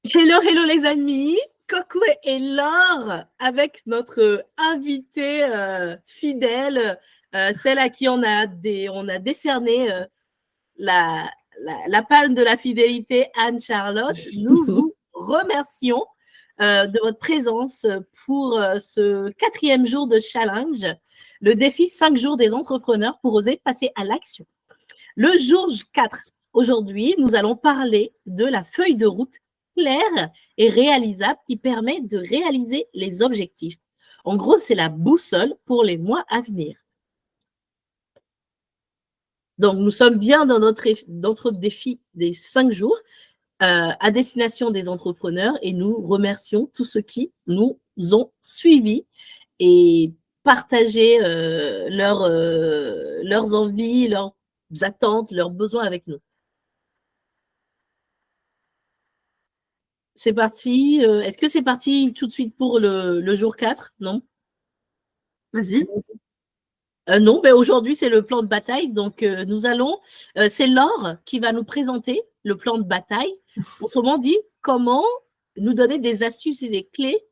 Hello, hello les amis, Coco et Laure avec notre invitée fidèle, celle à qui on a décerné la palme de la fidélité, Anne-Charlotte. Nous vous remercions de votre présence pour ce 4e jour de challenge, le défi 5 jours des entrepreneurs pour oser passer à l'action. Le jour 4, aujourd'hui, nous allons parler de la feuille de route claire et réalisable qui permet de réaliser les objectifs. En gros, c'est la boussole pour les mois à venir. Donc, nous sommes bien dans notre défi des 5 jours à destination des entrepreneurs et nous remercions tous ceux qui nous ont suivis et partagé leurs envies, leurs attentes, leurs besoins avec nous. C'est parti. Est-ce que c'est parti tout de suite pour le jour 4? Non? Vas-y. Non, mais aujourd'hui, c'est le plan de bataille. Donc, c'est Laure qui va nous présenter le plan de bataille. Autrement dit, comment nous donner des astuces et des clés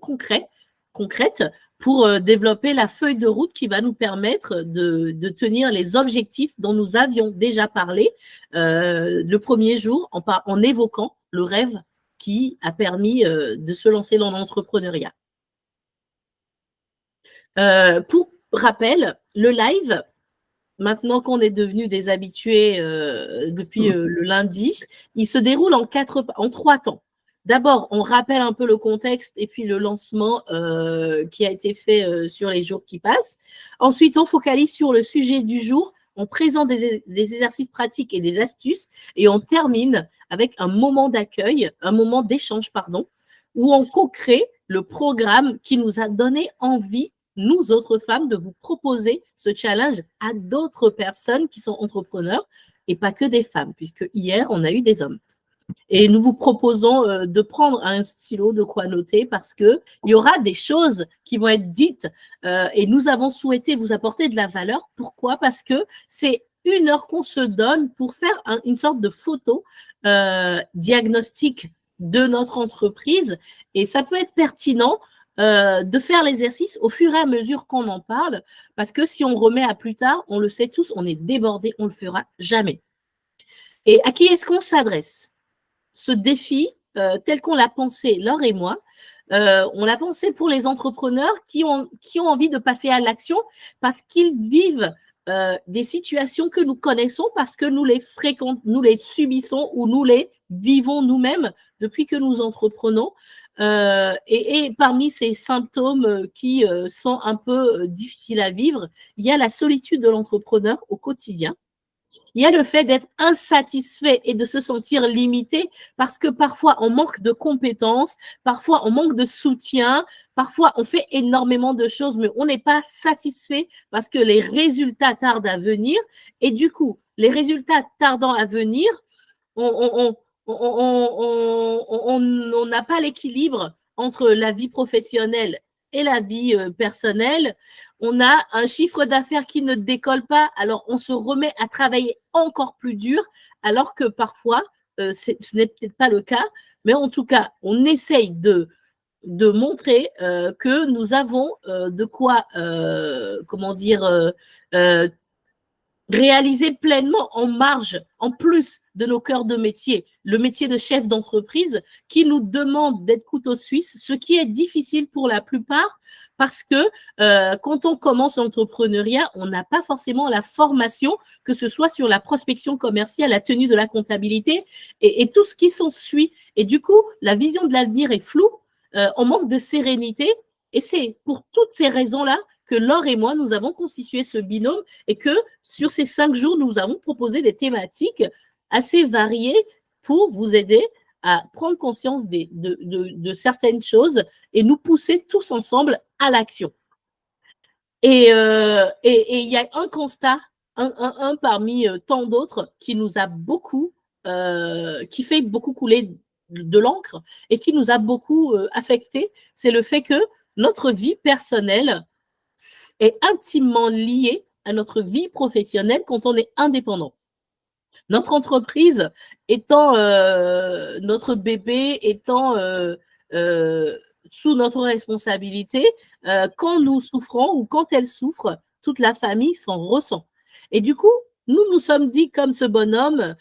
concrètes pour développer la feuille de route qui va nous permettre de tenir les objectifs dont nous avions déjà parlé le premier jour en évoquant le rêve qui a permis de se lancer dans l'entrepreneuriat. Pour rappel, le live, maintenant qu'on est devenus des habitués depuis le lundi, il se déroule en 3 temps. D'abord, on rappelle un peu le contexte et puis le lancement qui a été fait sur les jours qui passent. Ensuite, on focalise sur le sujet du jour, on présente des exercices pratiques et des astuces et on termine avec un moment d'accueil, un moment d'échange, où on co-crée le programme qui nous a donné envie, nous autres femmes, de vous proposer ce challenge à d'autres personnes qui sont entrepreneurs et pas que des femmes, puisque hier, on a eu des hommes. Et nous vous proposons de prendre un stylo, de quoi noter, parce qu'il y aura des choses qui vont être dites et nous avons souhaité vous apporter de la valeur. Pourquoi? Parce que c'est 1 heure qu'on se donne pour faire une sorte de photo diagnostic de notre entreprise et ça peut être pertinent de faire l'exercice au fur et à mesure qu'on en parle, parce que si on remet à plus tard, on le sait tous, on est débordé, on ne le fera jamais. Et à qui est-ce qu'on s'adresse? Ce défi, tel qu'on l'a pensé, Laure et moi, on l'a pensé pour les entrepreneurs qui ont envie de passer à l'action parce qu'ils vivent des situations que nous connaissons parce que nous les fréquentons, nous les subissons ou nous les vivons nous-mêmes depuis que nous entreprenons. Et parmi ces symptômes qui sont un peu difficiles à vivre, il y a la solitude de l'entrepreneur au quotidien. Il y a le fait d'être insatisfait et de se sentir limité parce que parfois on manque de compétences, parfois on manque de soutien, parfois on fait énormément de choses mais on n'est pas satisfait parce que les résultats tardent à venir et du coup, les résultats tardant à venir, on n'a pas l'équilibre entre la vie professionnelle et la vie personnelle. On a un chiffre d'affaires qui ne décolle pas, alors on se remet à travailler encore plus dur, alors que parfois, ce n'est peut-être pas le cas, mais en tout cas, on essaye de montrer que nous avons de quoi, réaliser pleinement en marge, en plus de nos cœurs de métier, le métier de chef d'entreprise qui nous demande d'être couteau suisse, ce qui est difficile pour la plupart parce que quand on commence l'entrepreneuriat, on n'a pas forcément la formation, que ce soit sur la prospection commerciale, la tenue de la comptabilité et tout ce qui s'ensuit. Et du coup, la vision de l'avenir est floue, on manque de sérénité et c'est pour toutes ces raisons-là que Laure et moi, nous avons constitué ce binôme et que sur ces 5 jours, nous avons proposé des thématiques assez variées pour vous aider à prendre conscience de certaines choses et nous pousser tous ensemble à l'action. Et il y a un constat, un parmi tant d'autres qui nous a beaucoup, qui fait beaucoup couler de l'encre et qui nous a beaucoup affecté, c'est le fait que notre vie personnelle est intimement liée à notre vie professionnelle quand on est indépendant. Notre entreprise étant notre bébé, étant sous notre responsabilité, quand nous souffrons ou quand elle souffre, toute la famille s'en ressent. Et du coup, nous sommes dit comme ce bonhomme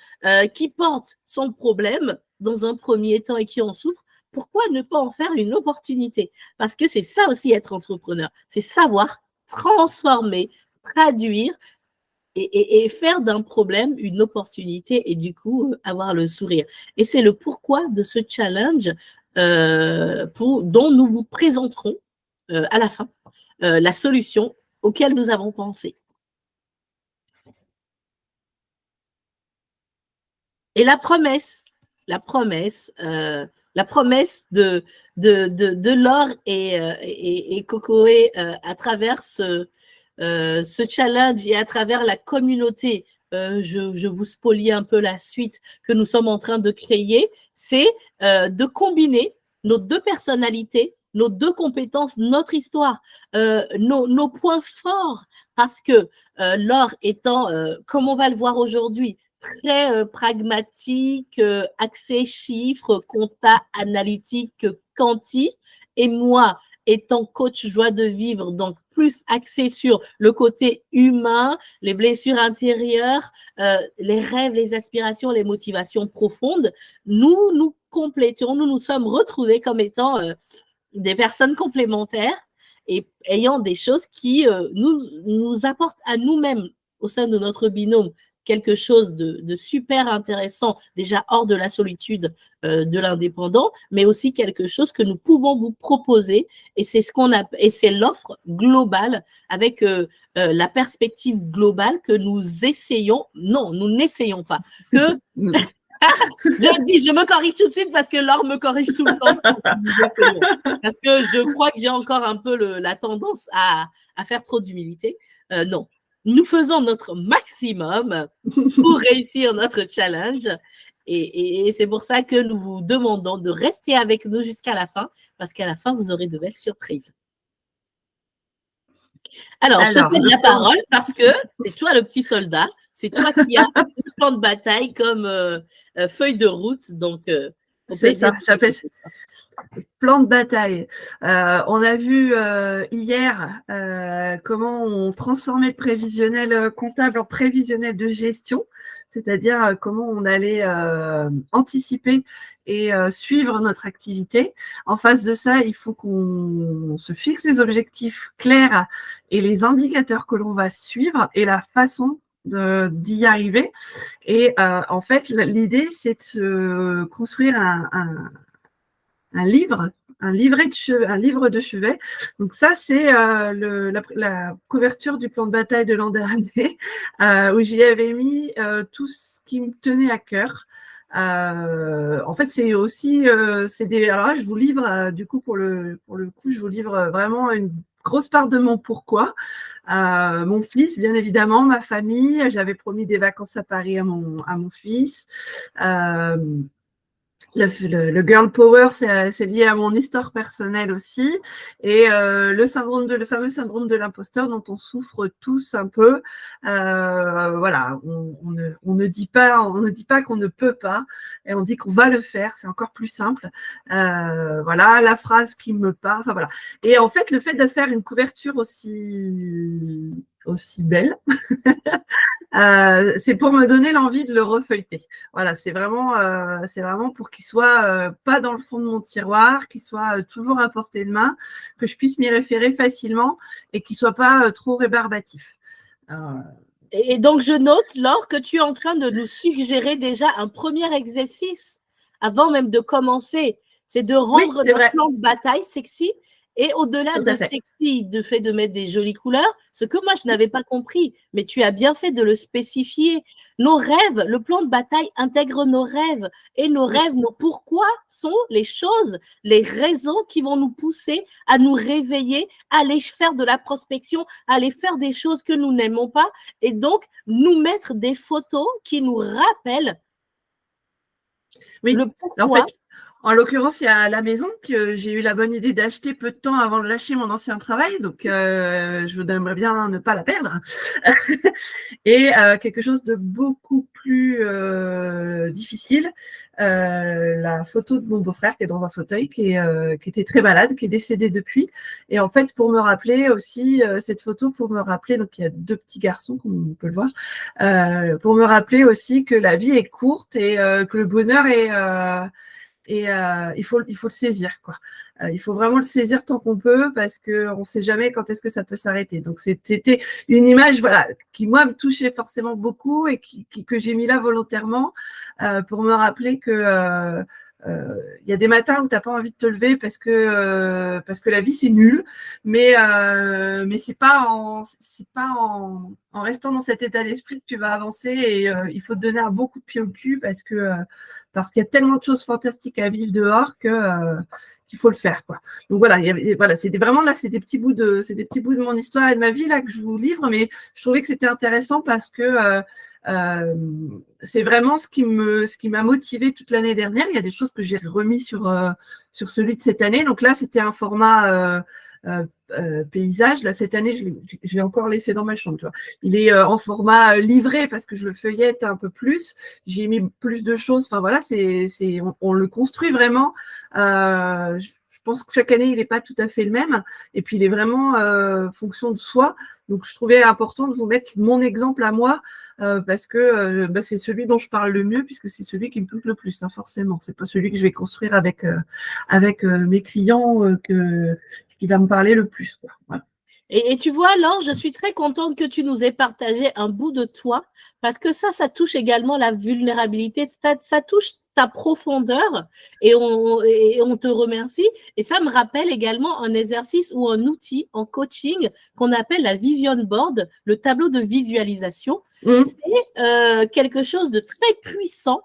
qui porte son problème dans un premier temps et qui en souffre, pourquoi ne pas en faire une opportunité? Parce que c'est ça aussi être entrepreneur, c'est savoir transformer, traduire et faire d'un problème une opportunité et du coup avoir le sourire. Et c'est le pourquoi de ce challenge dont nous vous présenterons à la fin la solution auquel nous avons pensé. Et la promesse de Laure et Cocoé à travers ce challenge et à travers la communauté, je vous spoilie un peu la suite que nous sommes en train de créer, c'est de combiner nos deux personnalités, nos deux compétences, notre histoire, nos points forts, parce que Laure étant, comme on va le voir aujourd'hui, très pragmatique, axé chiffres, compta, analytique, quanti, et moi, étant coach joie de vivre, donc plus axé sur le côté humain, les blessures intérieures, les rêves, les aspirations, les motivations profondes, nous complétons, nous sommes retrouvés comme étant des personnes complémentaires et ayant des choses qui nous apportent à nous-mêmes au sein de notre binôme quelque chose de super intéressant, déjà hors de la solitude de l'indépendant, mais aussi quelque chose que nous pouvons vous proposer, et c'est ce qu'on a, et c'est l'offre globale avec la perspective globale que nous essayons, non, nous n'essayons pas, que je me corrige tout de suite parce que Laure me corrige tout le temps. Parce que je crois que j'ai encore un peu la tendance à faire trop d'humilité. Non, nous faisons notre maximum pour réussir notre challenge. Et c'est pour ça que nous vous demandons de rester avec nous jusqu'à la fin, parce qu'à la fin, vous aurez de belles surprises. Alors, je te cède la parole parce que c'est toi le petit soldat, c'est toi qui as le plan de bataille comme feuille de route. Donc, c'est ça, j'appelle plan de bataille. On a vu hier comment on transformait le prévisionnel comptable en prévisionnel de gestion, c'est-à-dire comment on allait anticiper et suivre notre activité. En face de ça, il faut qu'on se fixe des objectifs clairs et les indicateurs que l'on va suivre et la façon d'y arriver. Et en fait, l'idée, c'est de se construire un livre de chevet. Donc ça, c'est la couverture du plan de bataille de l'an dernier, où j'y avais mis tout ce qui me tenait à cœur. En fait, c'est aussi, alors là, je vous livre, du coup, pour le coup, je vous livre vraiment une grosse part de mon pourquoi. Mon fils, bien évidemment, ma famille. J'avais promis des vacances à Paris à mon fils. Le girl power, c'est lié à mon histoire personnelle aussi, et le fameux syndrome de l'imposteur dont on souffre tous un peu. Voilà, on ne dit pas qu'on ne peut pas, et on dit qu'on va le faire. C'est encore plus simple. Voilà, la phrase qui me parle. Enfin voilà. Et en fait, le fait de faire une couverture aussi belle. C'est pour me donner l'envie de le refeuilleter. Voilà, c'est vraiment pour qu'il soit pas dans le fond de mon tiroir, qu'il soit toujours à portée de main, que je puisse m'y référer facilement et qu'il soit pas trop rébarbatif. Et donc, je note, Laure, que tu es en train de nous suggérer déjà un premier exercice avant même de commencer. C'est de rendre notre plan de bataille sexy. Et au-delà de sexy, de fait de mettre des jolies couleurs, ce que moi, je n'avais pas compris, mais tu as bien fait de le spécifier. Nos rêves, le plan de bataille intègre nos rêves. Et nos rêves, nos pourquoi sont les choses, les raisons qui vont nous pousser à nous réveiller, à aller faire de la prospection, à aller faire des choses que nous n'aimons pas. Et donc, nous mettre des photos qui nous rappellent le pourquoi. En fait, En l'occurrence, il y a la maison que j'ai eu la bonne idée d'acheter peu de temps avant de lâcher mon ancien travail, donc je voudrais bien ne pas la perdre. Et quelque chose de beaucoup plus difficile, la photo de mon beau-frère qui est dans un fauteuil, qui était très malade, qui est décédé depuis. Et en fait, pour me rappeler aussi, cette photo, pour me rappeler, donc il y a 2 petits garçons, comme on peut le voir, pour me rappeler aussi que la vie est courte et que le bonheur est… et il faut le saisir, quoi. Il faut vraiment le saisir tant qu'on peut parce qu'on ne sait jamais quand est-ce que ça peut s'arrêter. Donc, c'était une image voilà, qui, moi, me touchait forcément beaucoup et que j'ai mis là volontairement pour me rappeler que y a des matins où tu n'as pas envie de te lever parce que la vie, c'est nul. Mais c'est pas en restant dans cet état d'esprit que tu vas avancer et il faut te donner un bon coup de pied au cul parce qu'il y a tellement de choses fantastiques à vivre dehors qu'il faut le faire, quoi. Donc voilà, c'était vraiment là, c'est des petits bouts de mon histoire et de ma vie là que je vous livre, mais je trouvais que c'était intéressant parce que c'est vraiment ce qui m'a motivée toute l'année dernière. Il y a des choses que j'ai remis sur celui de cette année. Donc là, c'était un format paysage. Là, cette année, je l'ai encore laissé dans ma chambre. Tu vois. Il est en format livré parce que je le feuillette un peu plus. J'ai mis plus de choses. Enfin voilà, on le construit vraiment. Je pense que chaque année, il n'est pas tout à fait le même. Et puis, il est vraiment fonction de soi. Donc, je trouvais important de vous mettre mon exemple à moi parce que c'est celui dont je parle le mieux puisque c'est celui qui me touche le plus, hein, forcément. C'est pas celui que je vais construire avec mes clients qui va me parler le plus, quoi. Voilà. Et tu vois, Laure, je suis très contente que tu nous aies partagé un bout de toi parce que ça touche également la vulnérabilité, ça touche ta profondeur et on te remercie. Et ça me rappelle également un exercice ou un outil en coaching qu'on appelle la vision board, le tableau de visualisation. C'est quelque chose de très puissant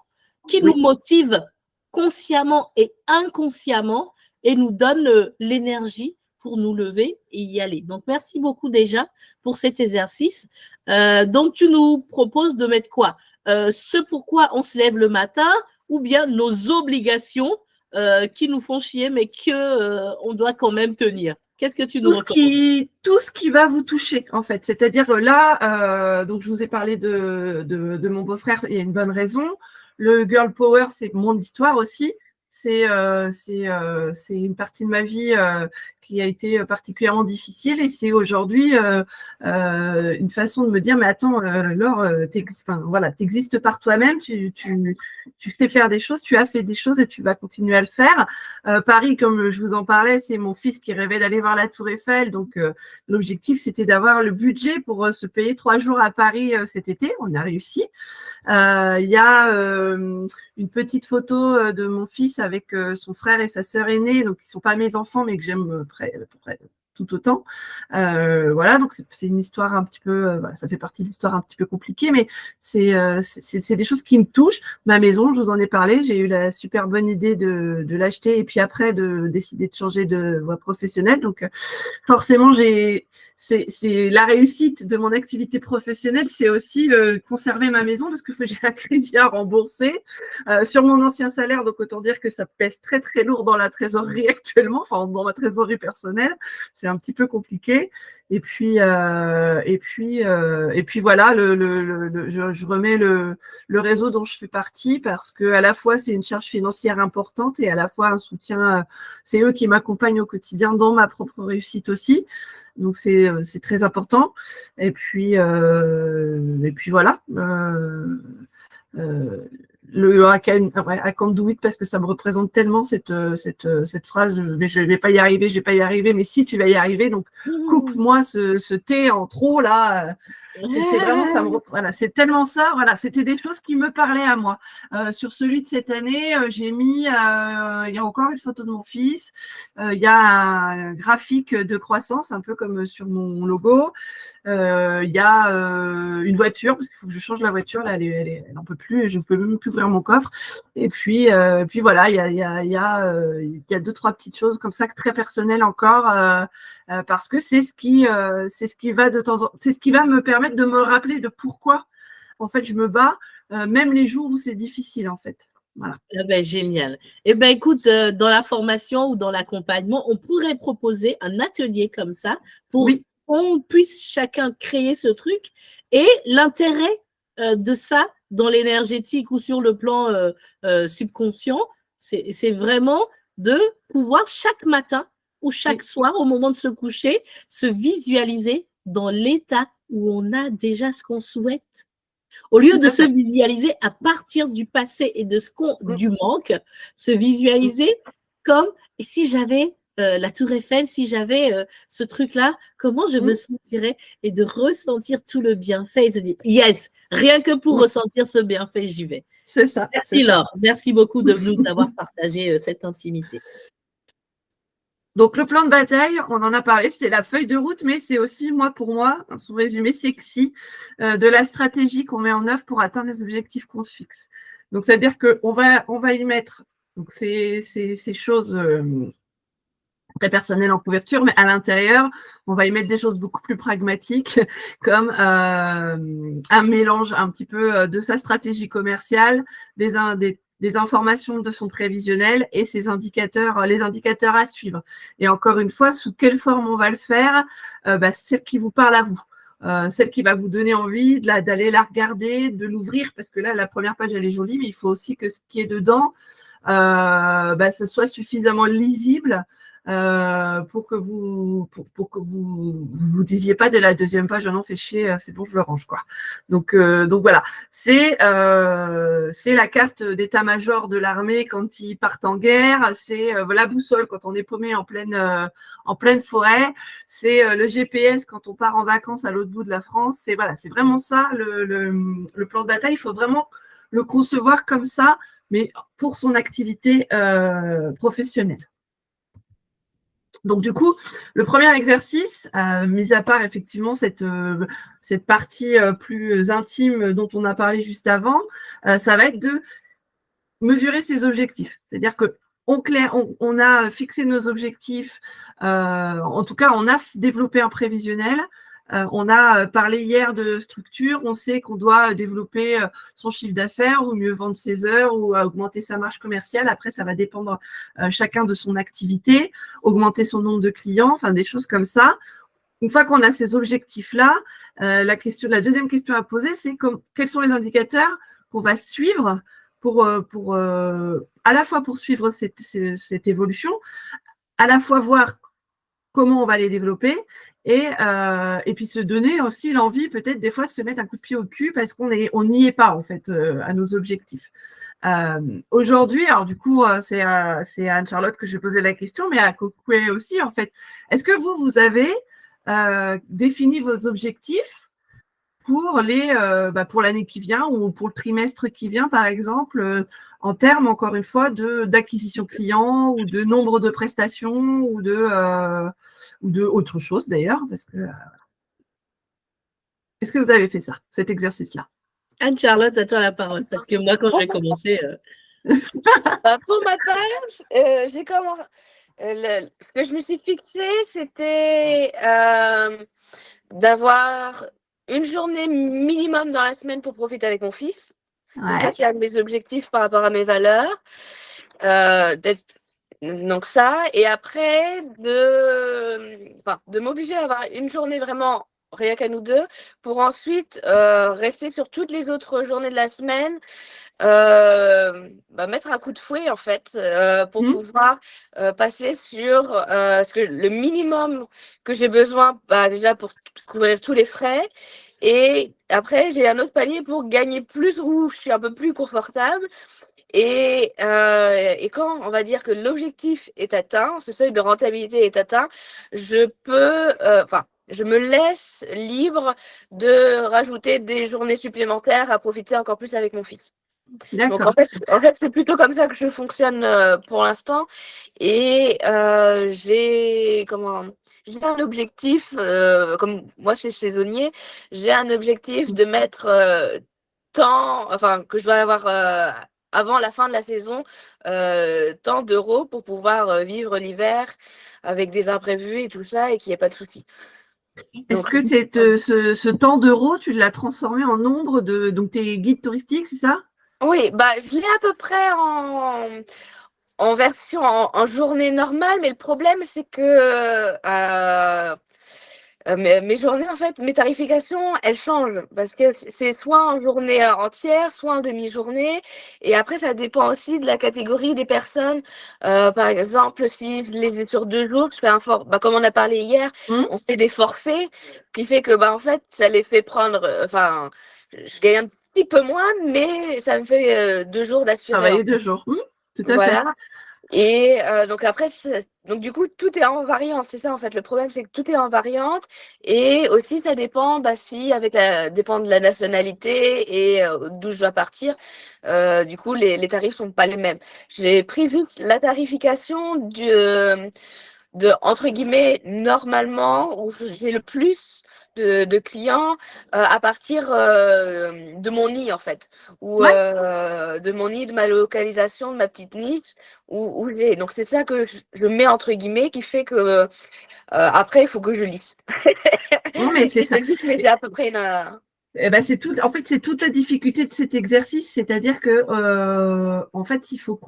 qui nous motive consciemment et inconsciemment et nous donne l'énergie pour nous lever et y aller. Donc, merci beaucoup déjà pour cet exercice. Donc, tu nous proposes de mettre quoi ce pourquoi on se lève le matin ou bien nos obligations qui nous font chier mais qu'on doit quand même tenir. Qu'est-ce que tu nous recommandes ? Tout ce qui va vous toucher, en fait. C'est-à-dire là, donc je vous ai parlé de mon beau-frère, il y a une bonne raison. Le Girl Power, c'est mon histoire aussi. C'est une partie de ma vie qui a été particulièrement difficile et c'est aujourd'hui une façon de me dire mais attends Laure, t'existes par toi-même, tu sais faire des choses, tu as fait des choses et tu vas continuer à le faire. Paris, comme je vous en parlais, c'est mon fils qui rêvait d'aller voir la Tour Eiffel, donc l'objectif c'était d'avoir le budget pour se payer 3 jours à Paris cet été, on a réussi. Il y a une petite photo de mon fils avec son frère et sa sœur aînée, donc qui sont pas mes enfants mais que j'aime tout autant. Voilà, donc c'est une histoire un petit peu, ça fait partie de l'histoire un petit peu compliquée, mais c'est des choses qui me touchent. Ma maison, je vous en ai parlé, j'ai eu la super bonne idée de l'acheter et puis après de décider de changer de voie professionnelle. Donc forcément, c'est la réussite de mon activité professionnelle, c'est aussi conserver ma maison parce que j'ai un crédit à rembourser sur mon ancien salaire, donc autant dire que ça pèse très très lourd dans la trésorerie actuellement, enfin dans ma trésorerie personnelle, c'est un petit peu compliqué. Et puis voilà, je remets le réseau dont je fais partie parce que à la fois c'est une charge financière importante et à la fois un soutien. C'est eux qui m'accompagnent au quotidien dans ma propre réussite aussi. Donc c'est très important. Et puis voilà. Le I can do it parce que ça me représente tellement cette phrase, mais je vais pas y arriver, mais si tu vas y arriver, donc coupe-moi ce thé en trop là. C'est vraiment ça. Voilà, c'est tellement ça. Voilà, c'était des choses qui me parlaient à moi. Sur celui de cette année, j'ai mis, il y a encore une photo de mon fils. Il y a un graphique de croissance, un peu comme sur mon logo. Il y a une voiture parce qu'il faut que je change la voiture. Là, elle n'en peut plus. Je ne peux même plus ouvrir mon coffre. Et puis voilà, il y a 2-3 petites choses comme ça très personnelles encore. Parce que c'est ce qui va de temps en temps, c'est ce qui va me permettre de me rappeler de pourquoi en fait je me bats, même les jours où c'est difficile en fait. Voilà. Ah ben, génial. Eh ben, écoute, dans la formation ou dans l'accompagnement, on pourrait proposer un atelier comme ça pour qu'on puisse chacun créer ce truc. Et l'intérêt de ça dans l'énergétique ou sur le plan subconscient, c'est vraiment de pouvoir chaque matin ou chaque soir, au moment de se coucher, se visualiser dans l'état où on a déjà ce qu'on souhaite. Au lieu de se visualiser à partir du passé et de du manque, se visualiser comme si j'avais la Tour Eiffel, si j'avais ce truc-là, comment je me sentirais et de ressentir tout le bienfait et se dire yes, rien que pour ressentir ce bienfait, j'y vais. C'est ça. Merci Laure, merci beaucoup de nous avoir partagé cette intimité. Donc, le plan de bataille, on en a parlé, c'est la feuille de route, mais c'est aussi, pour moi, son résumé sexy de la stratégie qu'on met en œuvre pour atteindre les objectifs qu'on se fixe. Donc, c'est-à-dire qu'on va y mettre donc, ces choses très personnelles en couverture, mais à l'intérieur, on va y mettre des choses beaucoup plus pragmatiques, comme un mélange un petit peu de sa stratégie commerciale, des informations de son prévisionnel et ses indicateurs, les indicateurs à suivre. Et encore une fois, sous quelle forme on va le faire, celle qui vous parle à vous. Celle qui va vous donner envie d'aller la regarder, de l'ouvrir, parce que là, la première page, elle est jolie, mais il faut aussi que ce qui est dedans, ce soit suffisamment lisible pour que vous disiez pas dès la deuxième page, non, fait chier, c'est bon, je le range, quoi. Donc voilà, c'est la carte d'état-major de l'armée quand ils partent en guerre, c'est la boussole quand on est paumé en pleine forêt, c'est le GPS quand on part en vacances à l'autre bout de la France. C'est vraiment ça le plan de bataille. Il faut vraiment le concevoir comme ça, mais pour son activité professionnelle. Donc, du coup, le premier exercice, mis à part effectivement cette partie plus intime dont on a parlé juste avant, ça va être de mesurer ses objectifs. C'est-à-dire qu'on a fixé nos objectifs, en tout cas, on a développé un prévisionnel. On a parlé hier de structure, on sait qu'on doit développer son chiffre d'affaires ou mieux vendre ses heures ou augmenter sa marge commerciale. Après, ça va dépendre chacun de son activité, augmenter son nombre de clients, enfin des choses comme ça. Une fois qu'on a ces objectifs-là, la deuxième question à poser, c'est quels sont les indicateurs qu'on va suivre pour à la fois poursuivre cette évolution, à la fois voir comment on va les développer et puis se donner aussi l'envie peut-être des fois de se mettre un coup de pied au cul parce qu'on n'y est pas en fait à nos objectifs. Aujourd'hui, alors du coup, c'est à Anne-Charlotte que je vais poser la question, mais à Kokoué aussi en fait. Est-ce que vous avez défini vos objectifs pour l'année qui vient ou pour le trimestre qui vient, par exemple, en termes, encore une fois, d'acquisition client ou de nombre de prestations ou de autre chose d'ailleurs, parce que est-ce que vous avez fait ça, cet exercice-là? Anne-Charlotte, à toi la parole, parce que moi, quand je vais commencer… Pour ma part, j'ai commencé… ce que je me suis fixé, c'était d'avoir une journée minimum dans la semaine pour profiter avec mon fils. Ouais. Donc ça, c'est un de mes objectifs par rapport à mes valeurs. Donc ça, et après, de m'obliger à avoir une journée vraiment rien qu'à nous deux, pour ensuite rester sur toutes les autres journées de la semaine, mettre un coup de fouet en fait pour pouvoir passer sur ce que le minimum que j'ai besoin déjà pour couvrir tous les frais, et après j'ai un autre palier pour gagner plus où je suis un peu plus confortable, et quand on va dire que l'objectif est atteint, ce seuil de rentabilité est atteint, je peux je me laisse libre de rajouter des journées supplémentaires à profiter encore plus avec mon fils. Donc en fait, c'est plutôt comme ça que je fonctionne pour l'instant, et j'ai un objectif, comme moi c'est saisonnier, j'ai un objectif de mettre que je dois avoir avant la fin de la saison, tant d'euros pour pouvoir vivre l'hiver avec des imprévus et tout ça, et qu'il n'y ait pas de soucis. Est-ce que ce temps d'euros, tu l'as transformé en nombre donc tes guides touristiques, c'est ça? Oui, bah, je l'ai à peu près en version en journée normale, mais le problème, c'est que mes journées, en fait, mes tarifications, elles changent parce que c'est soit en journée entière, soit en demi-journée. Et après, ça dépend aussi de la catégorie des personnes. Par exemple, si je les ai sur 2 jours, je fais un bah, comme on a parlé hier, on fait des forfaits, qui fait que, bah, en fait, ça les fait prendre, enfin, je gagne un petit peu moins, mais ça me fait 2 jours d'assuré. Travailler 2 jours. Tout à fait. Voilà. Et donc après, donc du coup, tout est en variante, c'est ça en fait. Le problème, c'est que tout est en variante et aussi ça dépend, bah, si dépend de la nationalité et d'où je dois partir. Du coup, les tarifs sont pas les mêmes. J'ai pris juste la tarification de entre guillemets normalement où j'ai le plus de clients à partir de mon nid en fait, ou de mon nid, de ma localisation, de ma petite niche où j'ai. Donc c'est ça que je mets entre guillemets qui fait que après il faut que je lisse. Non, mais c'est ça. Mais j'ai à peu près Eh ben, c'est tout, en fait, c'est toute la difficulté de cet exercice, c'est-à-dire que, en fait, il faut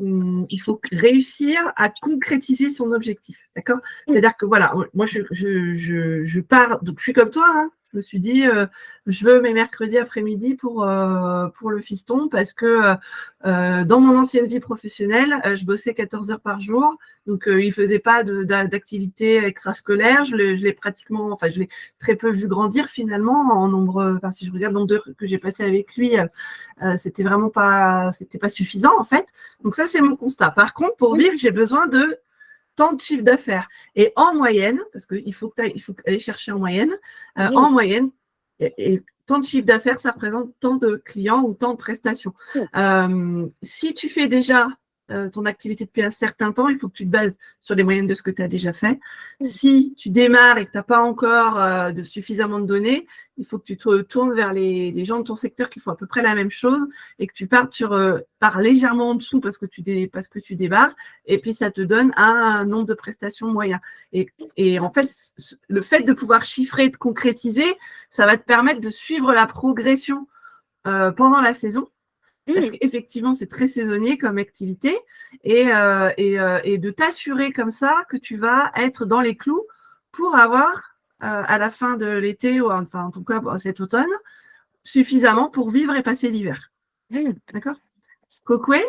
réussir à concrétiser son objectif, d'accord? C'est-à-dire que voilà, moi, je pars, donc je suis comme toi, hein, je me suis dit, je veux mes mercredis après-midi pour le fiston parce que dans mon ancienne vie professionnelle, je bossais 14 heures par jour, donc il faisait pas d'activité extrascolaire, je l'ai pratiquement, enfin, je l'ai très peu vu grandir finalement en nombre, enfin, si je regarde le nombre d'heures que j'ai passé avec lui, c'était pas suffisant en fait. Donc ça, c'est mon constat. Par contre, pour vivre, j'ai besoin de tant de chiffre d'affaires. Et en moyenne, parce qu'il faut aller chercher en moyenne, en moyenne, et tant de chiffre d'affaires, ça représente tant de clients ou tant de prestations. Si tu fais déjà ton activité depuis un certain temps, il faut que tu te bases sur les moyennes de ce que tu as déjà fait. Si tu démarres et que tu n'as pas encore suffisamment de données, il faut que tu te tournes vers les gens de ton secteur qui font à peu près la même chose et que tu partes par légèrement en dessous parce que tu démarres et puis ça te donne un nombre de prestations moyen. Et en fait, le fait de pouvoir chiffrer, de concrétiser, ça va te permettre de suivre la progression pendant la saison. Parce qu'effectivement, c'est très saisonnier comme activité et de t'assurer comme ça que tu vas être dans les clous pour avoir à la fin de l'été ou enfin en tout cas cet automne suffisamment pour vivre et passer l'hiver. D'accord? Cocoué?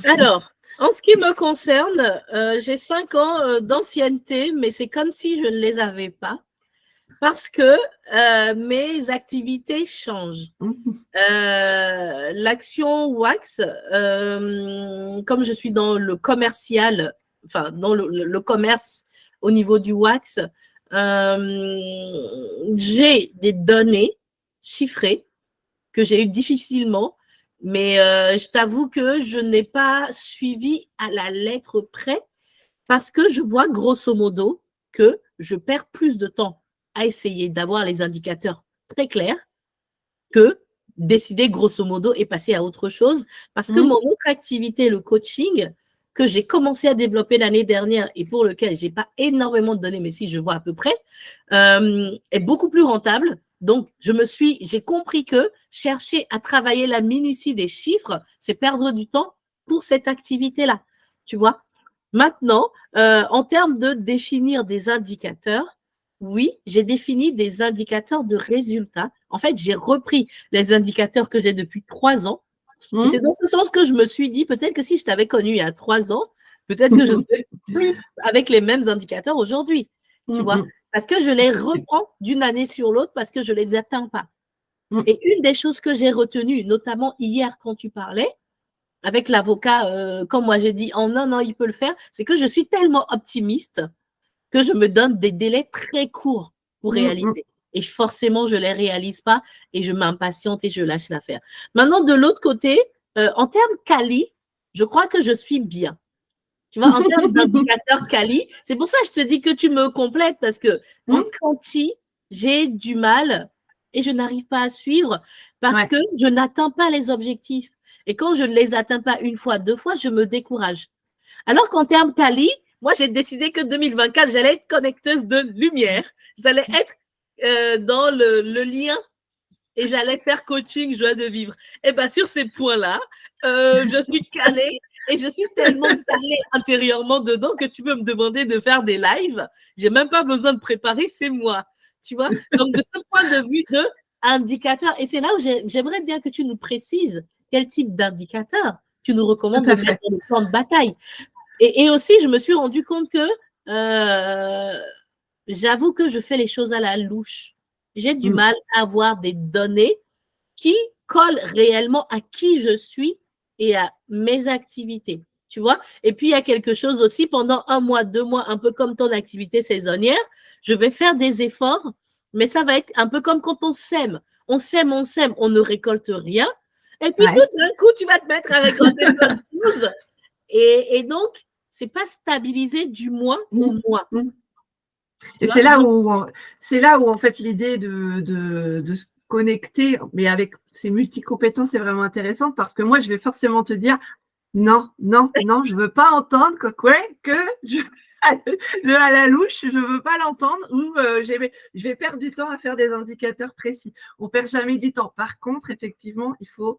Alors, en ce qui me concerne, j'ai 5 ans d'ancienneté, mais c'est comme si je ne les avais pas parce que mes activités changent. L'action wax, comme je suis dans le commercial, enfin dans le commerce au niveau du wax, j'ai des données chiffrées que j'ai eues difficilement, mais je t'avoue que je n'ai pas suivi à la lettre près parce que je vois grosso modo que je perds plus de temps à essayer d'avoir les indicateurs très clairs que décider grosso modo et passer à autre chose parce que mon autre activité, le coaching, que j'ai commencé à développer l'année dernière et pour lequel je n'ai pas énormément de données, mais si je vois à peu près, est beaucoup plus rentable. Donc, j'ai compris que chercher à travailler la minutie des chiffres, c'est perdre du temps pour cette activité-là. Tu vois? Maintenant, en termes de définir des indicateurs, oui, j'ai défini des indicateurs de résultats. En fait, j'ai repris les indicateurs que j'ai depuis 3 ans. Et c'est dans ce sens que je me suis dit, peut-être que si je t'avais connu il y a 3 ans, peut-être que je ne serais plus avec les mêmes indicateurs aujourd'hui. Tu vois? Parce que je les reprends d'une année sur l'autre parce que je ne les atteins pas. Et une des choses que j'ai retenues, notamment hier quand tu parlais, avec l'avocat, comme moi j'ai dit, en un an, il peut le faire, c'est que je suis tellement optimiste que je me donne des délais très courts pour réaliser. Et forcément, je ne les réalise pas et je m'impatiente et je lâche l'affaire. Maintenant, de l'autre côté, en termes quali, je crois que je suis bien. Tu vois, en termes d'indicateurs quali, c'est pour ça que je te dis que tu me complètes parce que en quanti, j'ai du mal et je n'arrive pas à suivre parce que je n'atteins pas les objectifs. Et quand je ne les atteins pas une fois, 2 fois, je me décourage. Alors qu'en termes quali, moi, j'ai décidé que 2024, j'allais être connecteuse de lumière. J'allais être dans le lien et j'allais faire coaching joie de vivre. Et bien, sur ces points-là, je suis calée et je suis tellement calée intérieurement dedans que tu peux me demander de faire des lives. Je n'ai même pas besoin de préparer, c'est moi. Tu vois? Donc, de ce point de vue de indicateur, et c'est là où j'aimerais bien que tu nous précises quel type d'indicateur tu nous recommandes de mettre dans le plan de bataille. Et aussi, je me suis rendu compte que j'avoue que je fais les choses à la louche. J'ai du mal à avoir des données qui collent réellement à qui je suis et à mes activités. Tu vois? Et puis, il y a quelque chose aussi, pendant 1 mois, 2 mois, un peu comme ton activité saisonnière, je vais faire des efforts, mais ça va être un peu comme quand on sème. On sème, on ne récolte rien. Et puis, tout d'un coup, tu vas te mettre à récolter plein de choses. Et donc, c'est pas stabilisé du mois au mois. Et c'est là où en fait l'idée de se connecter, mais avec ces multi-compétences, c'est vraiment intéressant parce que moi, je vais forcément te dire non, je veux pas entendre que le à la louche, je veux pas l'entendre ou je vais perdre du temps à faire des indicateurs précis. On perd jamais du temps. Par contre, effectivement, il faut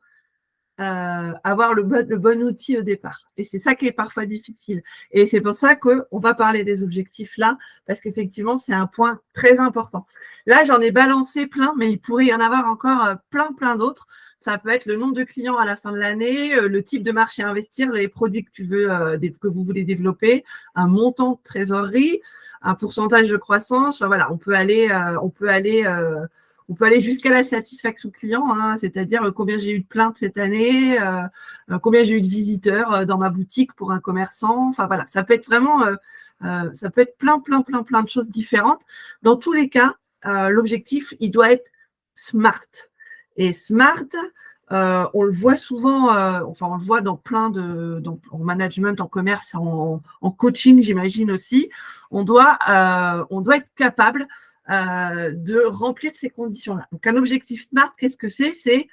avoir le bon outil au départ. Et c'est ça qui est parfois difficile. Et c'est pour ça qu'on va parler des objectifs là, parce qu'effectivement, c'est un point très important. Là, j'en ai balancé plein, mais il pourrait y en avoir encore plein d'autres. Ça peut être le nombre de clients à la fin de l'année, le type de marché à investir, les produits que que vous voulez développer, un montant de trésorerie, un pourcentage de croissance. Enfin, voilà, on peut aller jusqu'à la satisfaction client, hein, c'est-à-dire combien j'ai eu de plaintes cette année, combien j'ai eu de visiteurs dans ma boutique pour un commerçant. Enfin voilà, ça peut être vraiment, ça peut être plein de choses différentes. Dans tous les cas, l'objectif, il doit être SMART. Et SMART, on le voit souvent, on le voit dans en management, en commerce, en coaching, j'imagine aussi. On doit être capable de remplir ces conditions-là. Donc, un objectif SMART, qu'est-ce que c'est? C'est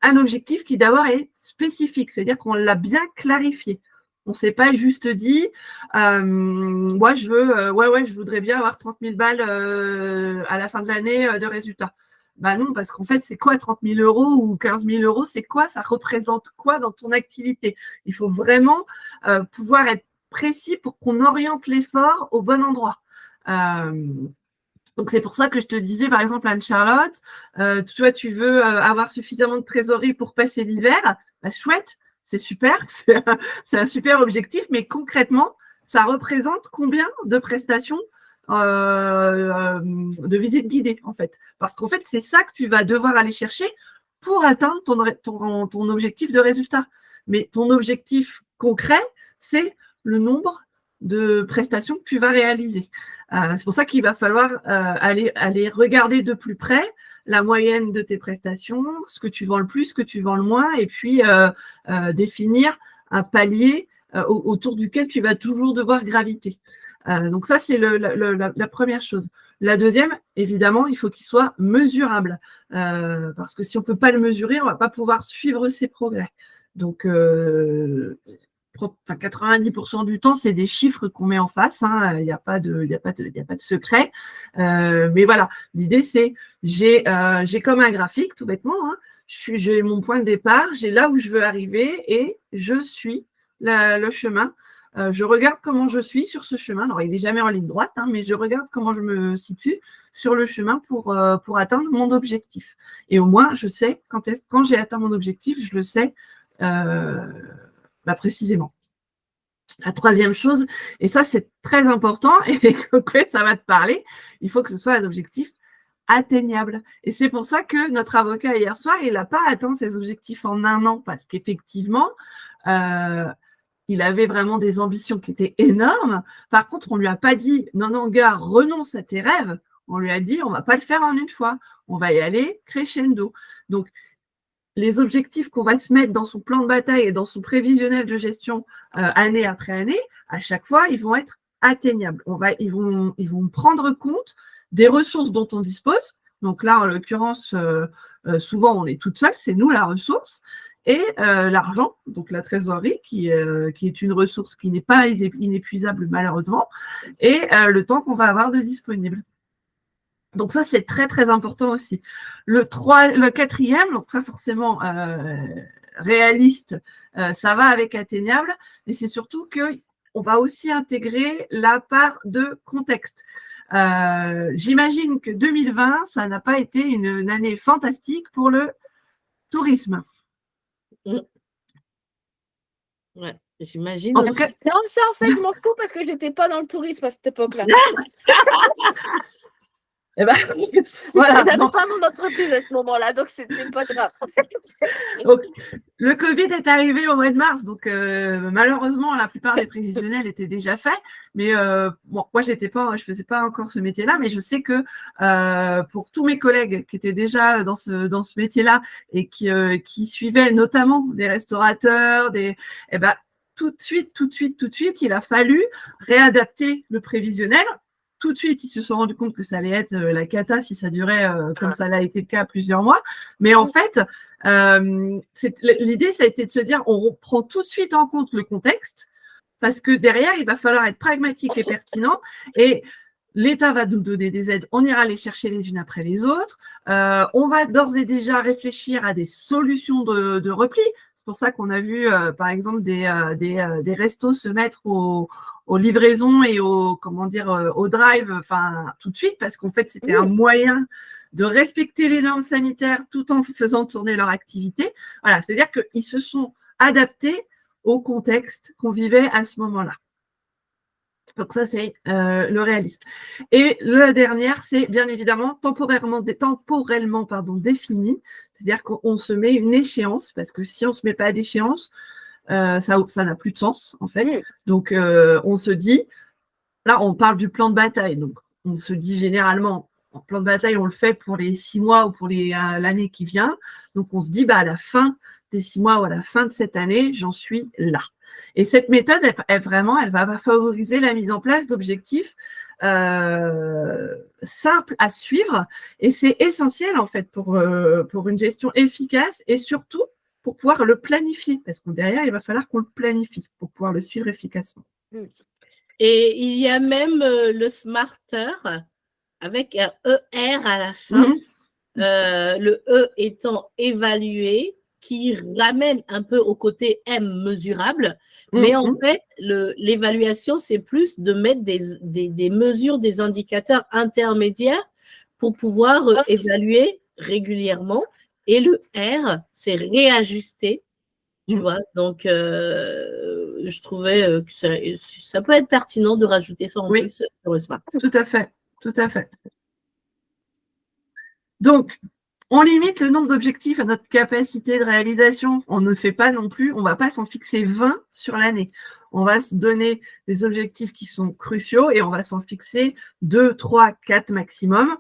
un objectif qui d'abord est spécifique, c'est-à-dire qu'on l'a bien clarifié. On ne s'est pas juste dit, moi, je voudrais bien avoir 30 000 balles à la fin de l'année de résultats. Ben non, parce qu'en fait, c'est quoi 30 000 euros ou 15 000 euros? C'est quoi? Ça représente quoi dans ton activité? Il faut vraiment pouvoir être précis pour qu'on oriente l'effort au bon endroit. Donc, c'est pour ça que je te disais, par exemple, Anne-Charlotte, toi, tu veux avoir suffisamment de trésorerie pour passer l'hiver. Bah, chouette, c'est super, c'est un super objectif, mais concrètement, ça représente combien de prestations de visites guidées, en fait? Parce qu'en fait, c'est ça que tu vas devoir aller chercher pour atteindre ton objectif de résultat. Mais ton objectif concret, c'est le nombre de prestations que tu vas réaliser. C'est pour ça qu'il va falloir aller regarder de plus près la moyenne de tes prestations, ce que tu vends le plus, ce que tu vends le moins, et puis définir un palier autour duquel tu vas toujours devoir graviter. Donc ça, c'est la première chose. La deuxième, évidemment, il faut qu'il soit mesurable, parce que si on ne peut pas le mesurer, on ne va pas pouvoir suivre ses progrès. Donc, 90% du temps, c'est des chiffres qu'on met en face. Il n'y a pas de secret. Mais voilà, l'idée, c'est j'ai comme un graphique, tout bêtement. J'ai mon point de départ, j'ai là où je veux arriver et je suis le chemin. Je regarde comment je suis sur ce chemin. Alors, il n'est jamais en ligne droite, mais je regarde comment je me situe sur le chemin pour atteindre mon objectif. Et au moins, je sais quand j'ai atteint mon objectif, je le sais précisément. La troisième chose, et ça c'est très important, et ça va te parler, il faut que ce soit un objectif atteignable. Et c'est pour ça que notre avocat hier soir, il n'a pas atteint ses objectifs en 1 an, parce qu'effectivement, il avait vraiment des ambitions qui étaient énormes. Par contre, on ne lui a pas dit, non, gars, renonce à tes rêves. On lui a dit, on ne va pas le faire en une fois. On va y aller crescendo. Donc, les objectifs qu'on va se mettre dans son plan de bataille et dans son prévisionnel de gestion année après année, à chaque fois, ils vont être atteignables. Ils vont prendre compte des ressources dont on dispose. Donc là, en l'occurrence, souvent, on est toute seule, c'est nous la ressource. Et l'argent, donc la trésorerie, qui est une ressource qui n'est pas inépuisable malheureusement, et le temps qu'on va avoir de disponible. Donc ça, c'est très, très important aussi. Le quatrième, donc pas forcément réaliste, ça va avec atteignable, mais c'est surtout qu'on va aussi intégrer la part de contexte. J'imagine que 2020, ça n'a pas été une année fantastique pour le tourisme. Ouais, j'imagine. En fait, je m'en fous parce que je n'étais pas dans le tourisme à cette époque-là. Eh ben, voilà. J'avais pas mon entreprise à ce moment-là, donc c'était pas grave. Donc, le Covid est arrivé au mois de mars, donc malheureusement, la plupart des prévisionnels étaient déjà faits. Mais bon, moi, je faisais pas encore ce métier-là, mais je sais que pour tous mes collègues qui étaient déjà dans ce métier-là et qui suivaient notamment des restaurateurs, eh ben, tout de suite, il a fallu réadapter le prévisionnel. Tout de suite, ils se sont rendus compte que ça allait être la cata si ça durait comme ça l'a été le cas plusieurs mois. Mais en fait, l'idée, ça a été de se dire, on prend tout de suite en compte le contexte parce que derrière, il va falloir être pragmatique et pertinent. Et l'État va nous donner des aides. On ira les chercher les unes après les autres. On va d'ores et déjà réfléchir à des solutions de repli. C'est pour ça qu'on a vu, par exemple, des restos se mettre aux livraisons et au drive, enfin tout de suite, parce qu'en fait c'était un moyen de respecter les normes sanitaires tout en faisant tourner leur activité. Voilà, c'est-à-dire qu'ils se sont adaptés au contexte qu'on vivait à ce moment-là. Donc ça, c'est le réalisme. Et la dernière, c'est bien évidemment temporellement défini, c'est-à-dire qu'on se met une échéance, parce que si on ne se met pas d'échéance, ça n'a plus de sens, en fait. Donc, on se dit, là, on parle du plan de bataille. Donc, on se dit généralement, en plan de bataille, on le fait pour les 6 mois ou pour l'année qui vient. Donc, on se dit, à la fin des 6 mois ou à la fin de cette année, j'en suis là. Et cette méthode, elle va favoriser la mise en place d'objectifs simples à suivre. Et c'est essentiel, en fait, pour une gestion efficace et surtout, pour pouvoir le planifier, parce que derrière, il va falloir qu'on le planifie pour pouvoir le suivre efficacement. Et il y a même le Smarter avec un ER à la fin, le E étant évalué, qui ramène un peu au côté M mesurable, mais en fait, l'évaluation, c'est plus de mettre des mesures, des indicateurs intermédiaires pour pouvoir évaluer régulièrement. Et le R, c'est réajuster, tu vois. Donc, je trouvais que ça peut être pertinent de rajouter ça en plus sur le Smart. Tout à fait, tout à fait. Donc, on limite le nombre d'objectifs à notre capacité de réalisation. On ne fait pas non plus, on ne va pas s'en fixer 20 sur l'année. On va se donner des objectifs qui sont cruciaux et on va s'en fixer 2, 3, 4 maximum.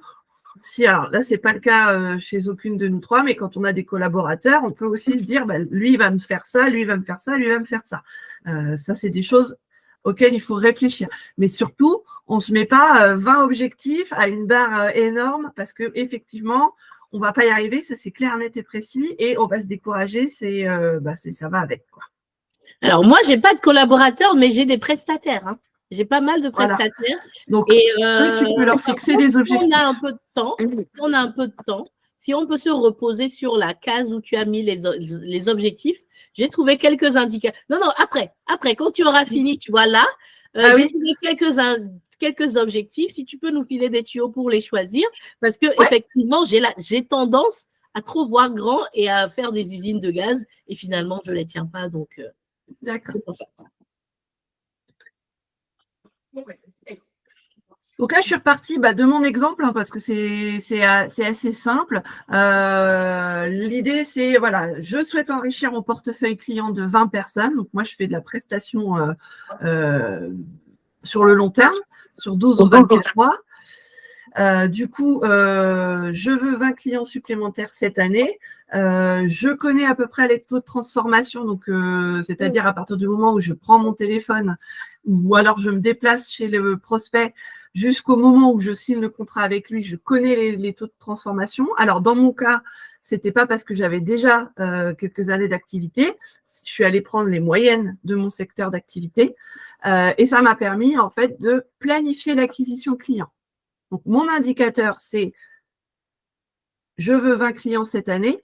Alors là, ce n'est pas le cas chez aucune de nous trois, mais quand on a des collaborateurs, on peut aussi se dire, lui, il va me faire ça, lui, il va me faire ça, lui, il va me faire ça. Ça, c'est des choses auxquelles il faut réfléchir. Mais surtout, on ne se met pas 20 objectifs à une barre énorme parce qu'effectivement, on ne va pas y arriver, ça c'est clair, net et précis, et on va se décourager, ça va avec, quoi. Alors, moi, je n'ai pas de collaborateurs, mais j'ai des prestataires. Hein. J'ai pas mal de prestataires. Voilà. Donc, tu peux leur fixer des objectifs. Si on a un peu de temps, si on peut se reposer sur la case où tu as mis les objectifs, j'ai trouvé quelques indicateurs. Non, après, quand tu auras fini, tu vois là, j'ai trouvé quelques objectifs. Si tu peux nous filer des tuyaux pour les choisir, parce que effectivement, j'ai tendance à trop voir grand et à faire des usines de gaz, et finalement, je ne les tiens pas. Donc, c'est pour ça. Donc là, je suis repartie de mon exemple parce que c'est assez simple. L'idée, c'est, je souhaite enrichir mon portefeuille client de 20 personnes. Donc moi, je fais de la prestation sur le long terme, sur 12 ou 24 mois. Du coup, je veux 20 clients supplémentaires cette année. Je connais à peu près les taux de transformation, donc c'est-à-dire à partir du moment où je prends mon téléphone ou alors je me déplace chez le prospect jusqu'au moment où je signe le contrat avec lui, je connais les taux de transformation. Alors, dans mon cas, c'était pas parce que j'avais déjà quelques années d'activité. Je suis allée prendre les moyennes de mon secteur d'activité et ça m'a permis en fait de planifier l'acquisition client. Donc, mon indicateur, c'est je veux 20 clients cette année.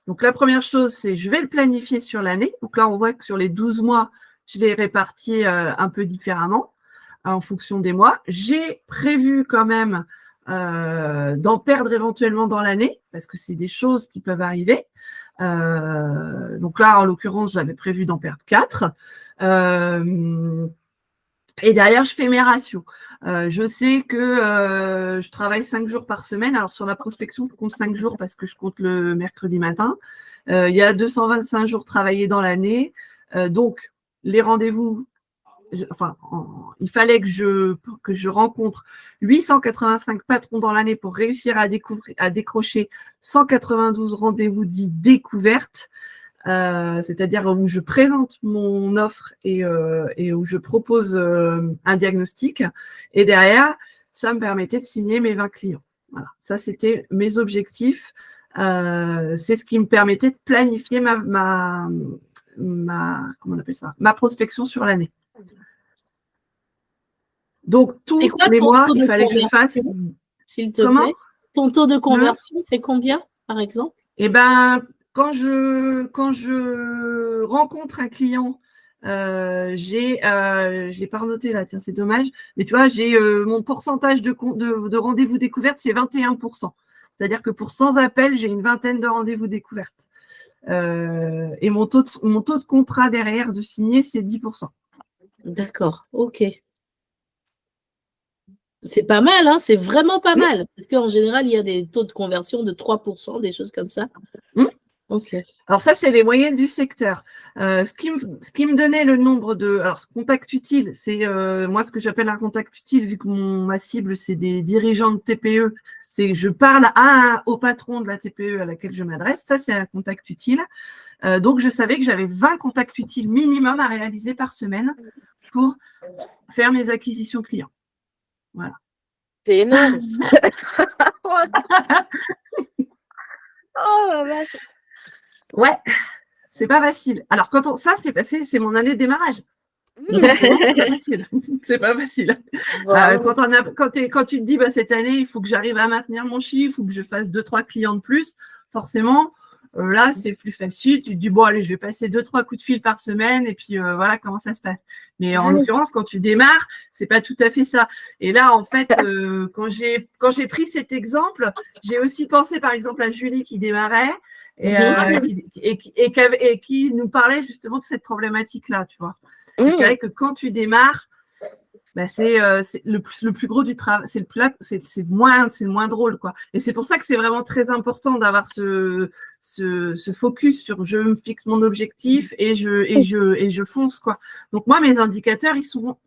Donc, la première chose, c'est je vais le planifier sur l'année. Donc là, on voit que sur les 12 mois, je l'ai réparti un peu différemment en fonction des mois. J'ai prévu quand même d'en perdre éventuellement dans l'année, parce que c'est des choses qui peuvent arriver. Donc là, en l'occurrence, j'avais prévu d'en perdre 4. Et derrière, je fais mes ratios. Je sais que je travaille 5 jours par semaine. Alors, sur la prospection, je compte 5 jours parce que je compte le mercredi matin. Il y a 225 jours travaillés dans l'année. Donc, les rendez-vous, il fallait que je rencontre 885 patrons dans l'année pour réussir à décrocher 192 rendez-vous dits découvertes. C'est-à-dire où je présente mon offre et où je propose un diagnostic. Et derrière, ça me permettait de signer mes 20 clients. Voilà, ça, c'était mes objectifs. C'est ce qui me permettait de planifier comment on appelle ça, ma prospection sur l'année. Donc, tous les mois, il fallait que je fasse… S'il te plaît. Ton taux de conversion, c'est combien, par exemple? Eh bien, quand je rencontre un client, je l'ai pas renoté là, tiens, c'est dommage, mais tu vois, j'ai mon pourcentage de rendez-vous découvertes, c'est 21%. C'est-à-dire que pour 100 appels, j'ai une vingtaine de rendez-vous découvertes. Et mon taux de contrat derrière de signer, c'est 10%. D'accord, ok. C'est pas mal, hein, c'est vraiment pas mal. Parce qu'en général, il y a des taux de conversion de 3%, des choses comme ça. Ok. Alors ça, c'est les moyennes du secteur. Ce qui me donnait le nombre de… Alors, ce contact utile, c'est moi ce que j'appelle un contact utile, vu que ma cible, c'est des dirigeants de TPE. C'est que je parle au patron de la TPE à laquelle je m'adresse. Ça, c'est un contact utile. Donc, je savais que j'avais 20 contacts utiles minimum à réaliser par semaine pour faire mes acquisitions clients. Voilà. C'est énorme. Oh la vache. Ouais, c'est pas facile. Alors, ça, c'est mon année de démarrage. C'est pas facile. Wow. Quand tu te dis, cette année, il faut que j'arrive à maintenir mon chiffre ou que je fasse 2-3 clients de plus, forcément, là, c'est plus facile. Tu te dis, bon, allez, je vais passer 2-3 coups de fil par semaine et puis voilà comment ça se passe. Mais en l'occurrence, quand tu démarres, c'est pas tout à fait ça. Et là, en fait, quand j'ai pris cet exemple, j'ai aussi pensé, par exemple, à Julie qui démarrait et qui nous parlait justement de cette problématique-là, tu vois. C'est vrai que quand tu démarres, c'est le plus gros du travail, c'est le moins drôle, quoi. Et c'est pour ça que c'est vraiment très important d'avoir ce focus sur je me fixe mon objectif et je fonce, quoi. Donc moi, mes indicateurs, ils sont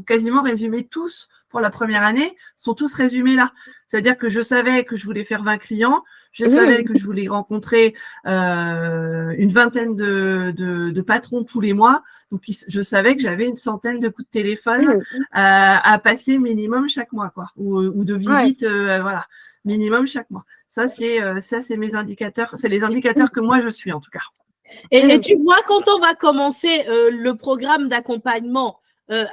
quasiment résumés tous pour la première année, sont tous résumés là. C'est-à-dire que je savais que je voulais faire 20 clients. Je savais que je voulais rencontrer une vingtaine de patrons tous les mois. Donc, je savais que j'avais une centaine de coups de téléphone à passer minimum chaque mois, quoi, ou de visites, voilà, minimum chaque mois. Ça, c'est mes indicateurs. C'est les indicateurs que moi, je suis, en tout cas. Et tu vois, quand on va commencer le programme d'accompagnement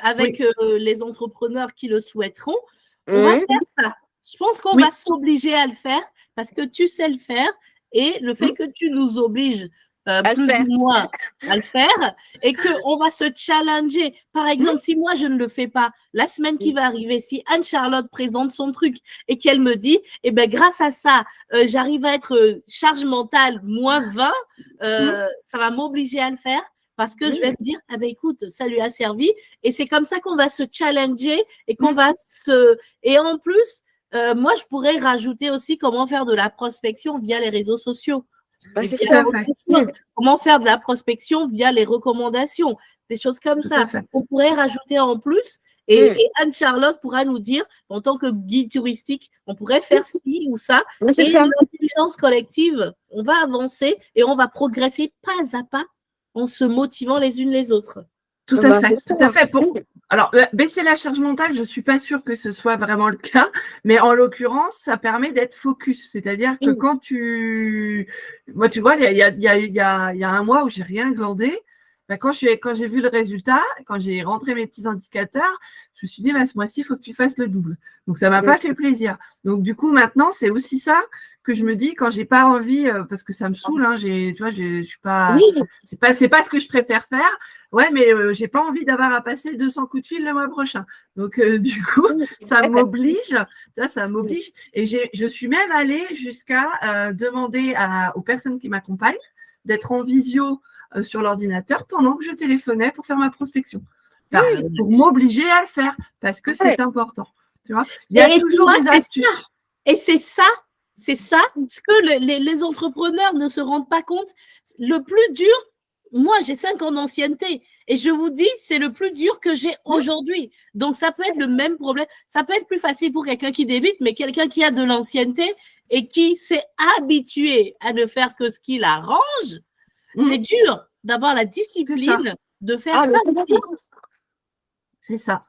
avec les entrepreneurs qui le souhaiteront, on va faire ça. Je pense qu'on va s'obliger à le faire parce que tu sais le faire et le fait que tu nous obliges plus ou moins à le faire et qu'on va se challenger. Par exemple, si moi je ne le fais pas, la semaine qui va arriver, si Anne-Charlotte présente son truc et qu'elle me dit, eh ben, grâce à ça, j'arrive à être charge mentale moins 20, ça va m'obliger à le faire. Parce que je vais me dire, ah ben écoute, ça lui a servi. Et c'est comme ça qu'on va se challenger et qu'on va se… Et en plus, moi, je pourrais rajouter aussi comment faire de la prospection via les réseaux sociaux. Comment faire de la prospection via les recommandations, des choses comme ça. On pourrait rajouter en plus. Et Anne-Charlotte pourra nous dire, en tant que guide touristique, on pourrait faire ci ou ça. Et l'intelligence collective, on va avancer et on va progresser pas à pas en se motivant les unes les autres. Tout à fait, tout à fait. Alors, baisser la charge mentale, je ne suis pas sûre que ce soit vraiment le cas, mais en l'occurrence, ça permet d'être focus. C'est-à-dire que quand moi, tu vois, il y a un mois où j'ai rien glandé, quand j'ai vu le résultat, quand j'ai rentré mes petits indicateurs, je me suis dit, ce mois-ci, il faut que tu fasses le double. Donc, ça ne m'a pas fait plaisir. Donc, du coup, maintenant, c'est aussi ça que je me dis quand j'ai pas envie, parce que ça me saoule, hein, tu vois, je suis pas, c'est pas ce que je préfère faire. Ouais, mais j'ai pas envie d'avoir à passer 200 coups de fil le mois prochain. Donc, du coup, ça m'oblige. Et je suis même allée jusqu'à demander aux personnes qui m'accompagnent d'être en visio sur l'ordinateur pendant que je téléphonais pour faire ma prospection. Pour m'obliger à le faire, parce que c'est important. Tu vois, il y a toujours des astuces. Et c'est ça ce que les entrepreneurs ne se rendent pas compte. Le plus dur, moi, j'ai 5 ans d'ancienneté et je vous dis, c'est le plus dur que j'ai aujourd'hui. Donc, ça peut être le même problème. Ça peut être plus facile pour quelqu'un qui débute, mais quelqu'un qui a de l'ancienneté et qui s'est habitué à ne faire que ce qui l'arrange, c'est dur d'avoir la discipline de faire ça aussi. C'est ça.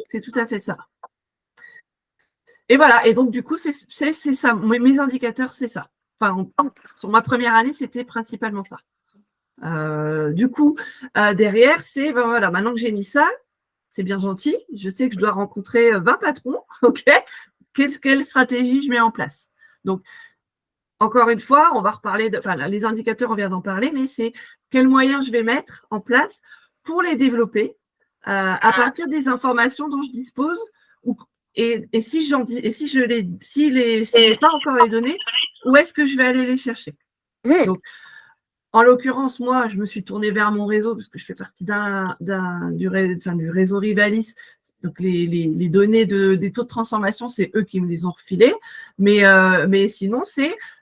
C'est tout à fait ça. Et voilà. Et donc, du coup, c'est ça. Mes indicateurs, c'est ça. Enfin, sur ma première année, c'était principalement ça. Du coup, derrière, c'est voilà, maintenant que j'ai mis ça, c'est bien gentil. Je sais que je dois rencontrer 20 patrons. OK. Quelle stratégie je mets en place? Donc, encore une fois, on va reparler les indicateurs, on vient d'en parler, mais c'est quels moyens je vais mettre en place pour les développer à partir des informations dont je dispose. Et si je n'ai pas encore les données, où est-ce que je vais aller les chercher? Donc, en l'occurrence, moi, je me suis tournée vers mon réseau parce que je fais partie du réseau Rivalis. Donc, les données des taux de transformation, c'est eux qui me les ont refilés. Mais sinon,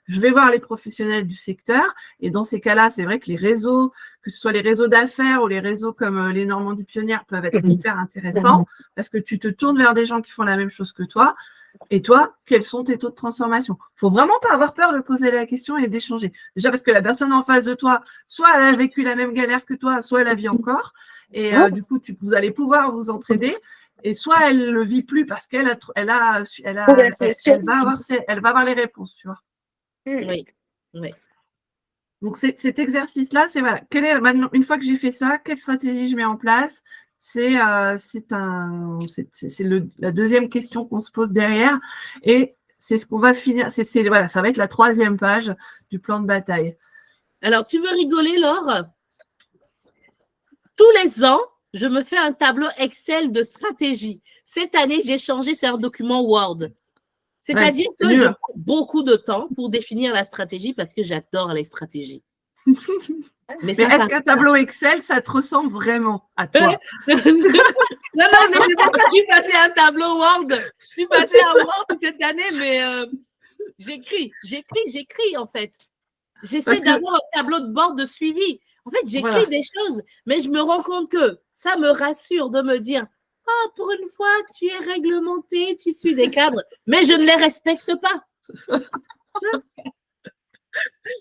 je vais voir les professionnels du secteur. Et dans ces cas-là, c'est vrai que les réseaux, que ce soit les réseaux d'affaires ou les réseaux comme les Normandie Pionnières, peuvent être hyper intéressants parce que tu te tournes vers des gens qui font la même chose que toi. Et toi, quels sont tes taux de transformation? Il ne faut vraiment pas avoir peur de poser la question et d'échanger. Déjà parce que la personne en face de toi, soit elle a vécu la même galère que toi, soit elle la vit encore. Et du coup, vous allez pouvoir vous entraider. Et soit elle ne le vit plus parce qu'elle va avoir les réponses, tu vois. Oui. Donc, cet exercice-là, c'est voilà. Maintenant, une fois que j'ai fait ça, quelle stratégie je mets en place? C'est la deuxième question qu'on se pose derrière. Et c'est ce qu'on va finir. Voilà, ça va être la 3e page du plan de bataille. Alors, tu veux rigoler, Laure? Tous les ans, je me fais un tableau Excel de stratégie. Cette année, j'ai changé, c'est un document Word. C'est-à-dire que je prends beaucoup de temps pour définir la stratégie parce que j'adore les stratégies. Mais est-ce qu'un tableau Excel, ça te ressemble vraiment à toi? Non, mais c'est pour ça que je suis passée à un tableau Word. Je suis passée à Word cette année, mais j'écris en fait. J'essaie d'avoir un tableau de bord de suivi. En fait, j'écris des choses, mais je me rends compte que ça me rassure de me dire « Oh, pour une fois, tu es réglementé, tu suis des cadres, mais je ne les respecte pas. »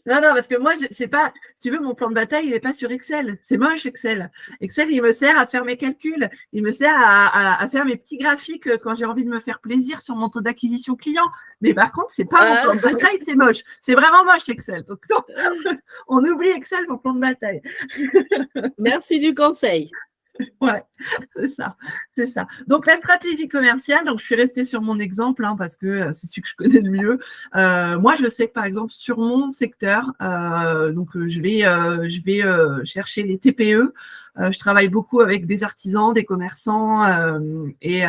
Non, parce que moi, c'est pas, si tu veux, mon plan de bataille, il n'est pas sur Excel. C'est moche, Excel. Excel, il me sert à faire mes calculs. Il me sert à faire mes petits graphiques quand j'ai envie de me faire plaisir sur mon taux d'acquisition client. Mais par contre, c'est pas mon plan de bataille, c'est moche. C'est vraiment moche, Excel. Donc, non, on oublie Excel pour plan de bataille. Merci du conseil. Ouais, c'est ça. Donc, la stratégie commerciale, donc je suis restée sur mon exemple parce que c'est celui que je connais le mieux. Moi, je sais que, par exemple, sur mon secteur, je vais chercher les TPE. Je travaille beaucoup avec des artisans, des commerçants et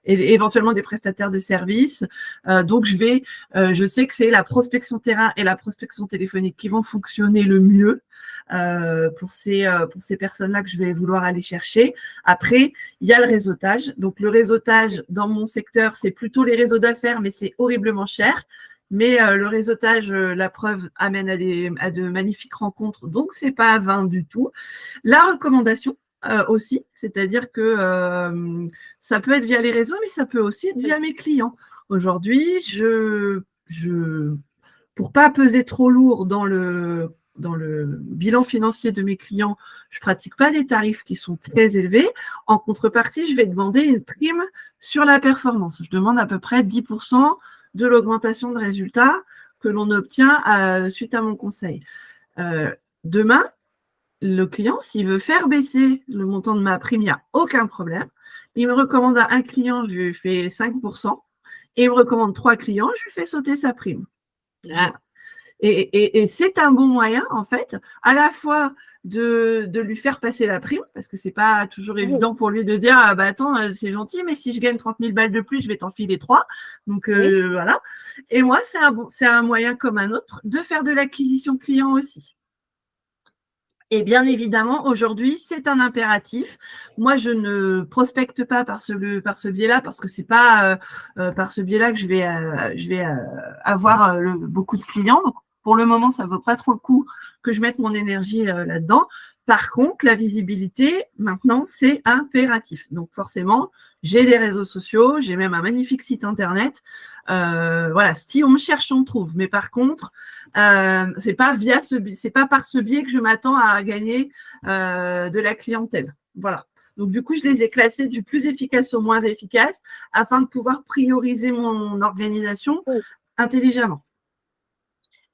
éventuellement des prestataires de services. Donc, je sais que c'est la prospection terrain et la prospection téléphonique qui vont fonctionner le mieux pour ces personnes-là que je vais vouloir aller chercher. Après, il y a le réseautage. Donc, le réseautage dans mon secteur, c'est plutôt les réseaux d'affaires, mais c'est horriblement cher. Mais le réseautage, la preuve, amène à de magnifiques rencontres, donc c'est pas vain du tout. La recommandation aussi, c'est-à-dire que ça peut être via les réseaux, mais ça peut aussi être via mes clients. Aujourd'hui, pour pas peser trop lourd dans le bilan financier de mes clients, je pratique pas des tarifs qui sont très élevés. En contrepartie, je vais demander une prime sur la performance. Je demande à peu près 10% de l'augmentation de résultats que l'on obtient suite à mon conseil. Demain, le client, s'il veut faire baisser le montant de ma prime, il n'y a aucun problème. Il me recommande à un client, je lui fais 5%. Et il me recommande 3 clients, je lui fais sauter sa prime. Ah. Et c'est un bon moyen, en fait, à la fois de lui faire passer la prime, parce que c'est pas toujours évident pour lui de dire ah, bah attends, c'est gentil, mais si je gagne 30 000 balles de plus, je vais t'en filer 3. Donc voilà. Et moi, c'est un moyen comme un autre de faire de l'acquisition client aussi. Et bien évidemment, aujourd'hui, c'est un impératif. Moi, je ne prospecte pas par ce biais-là, parce que c'est pas par ce biais-là que je vais avoir beaucoup de clients. Donc, pour le moment, ça vaut pas trop le coup que je mette mon énergie là-dedans. Par contre, la visibilité, maintenant, c'est impératif. Donc, forcément, j'ai des réseaux sociaux, j'ai même un magnifique site internet. Voilà, si on me cherche, on me trouve. Mais par contre, c'est pas par ce biais que je m'attends à gagner de la clientèle. Voilà. Donc, du coup, je les ai classés du plus efficace au moins efficace afin de pouvoir prioriser mon organisation intelligemment.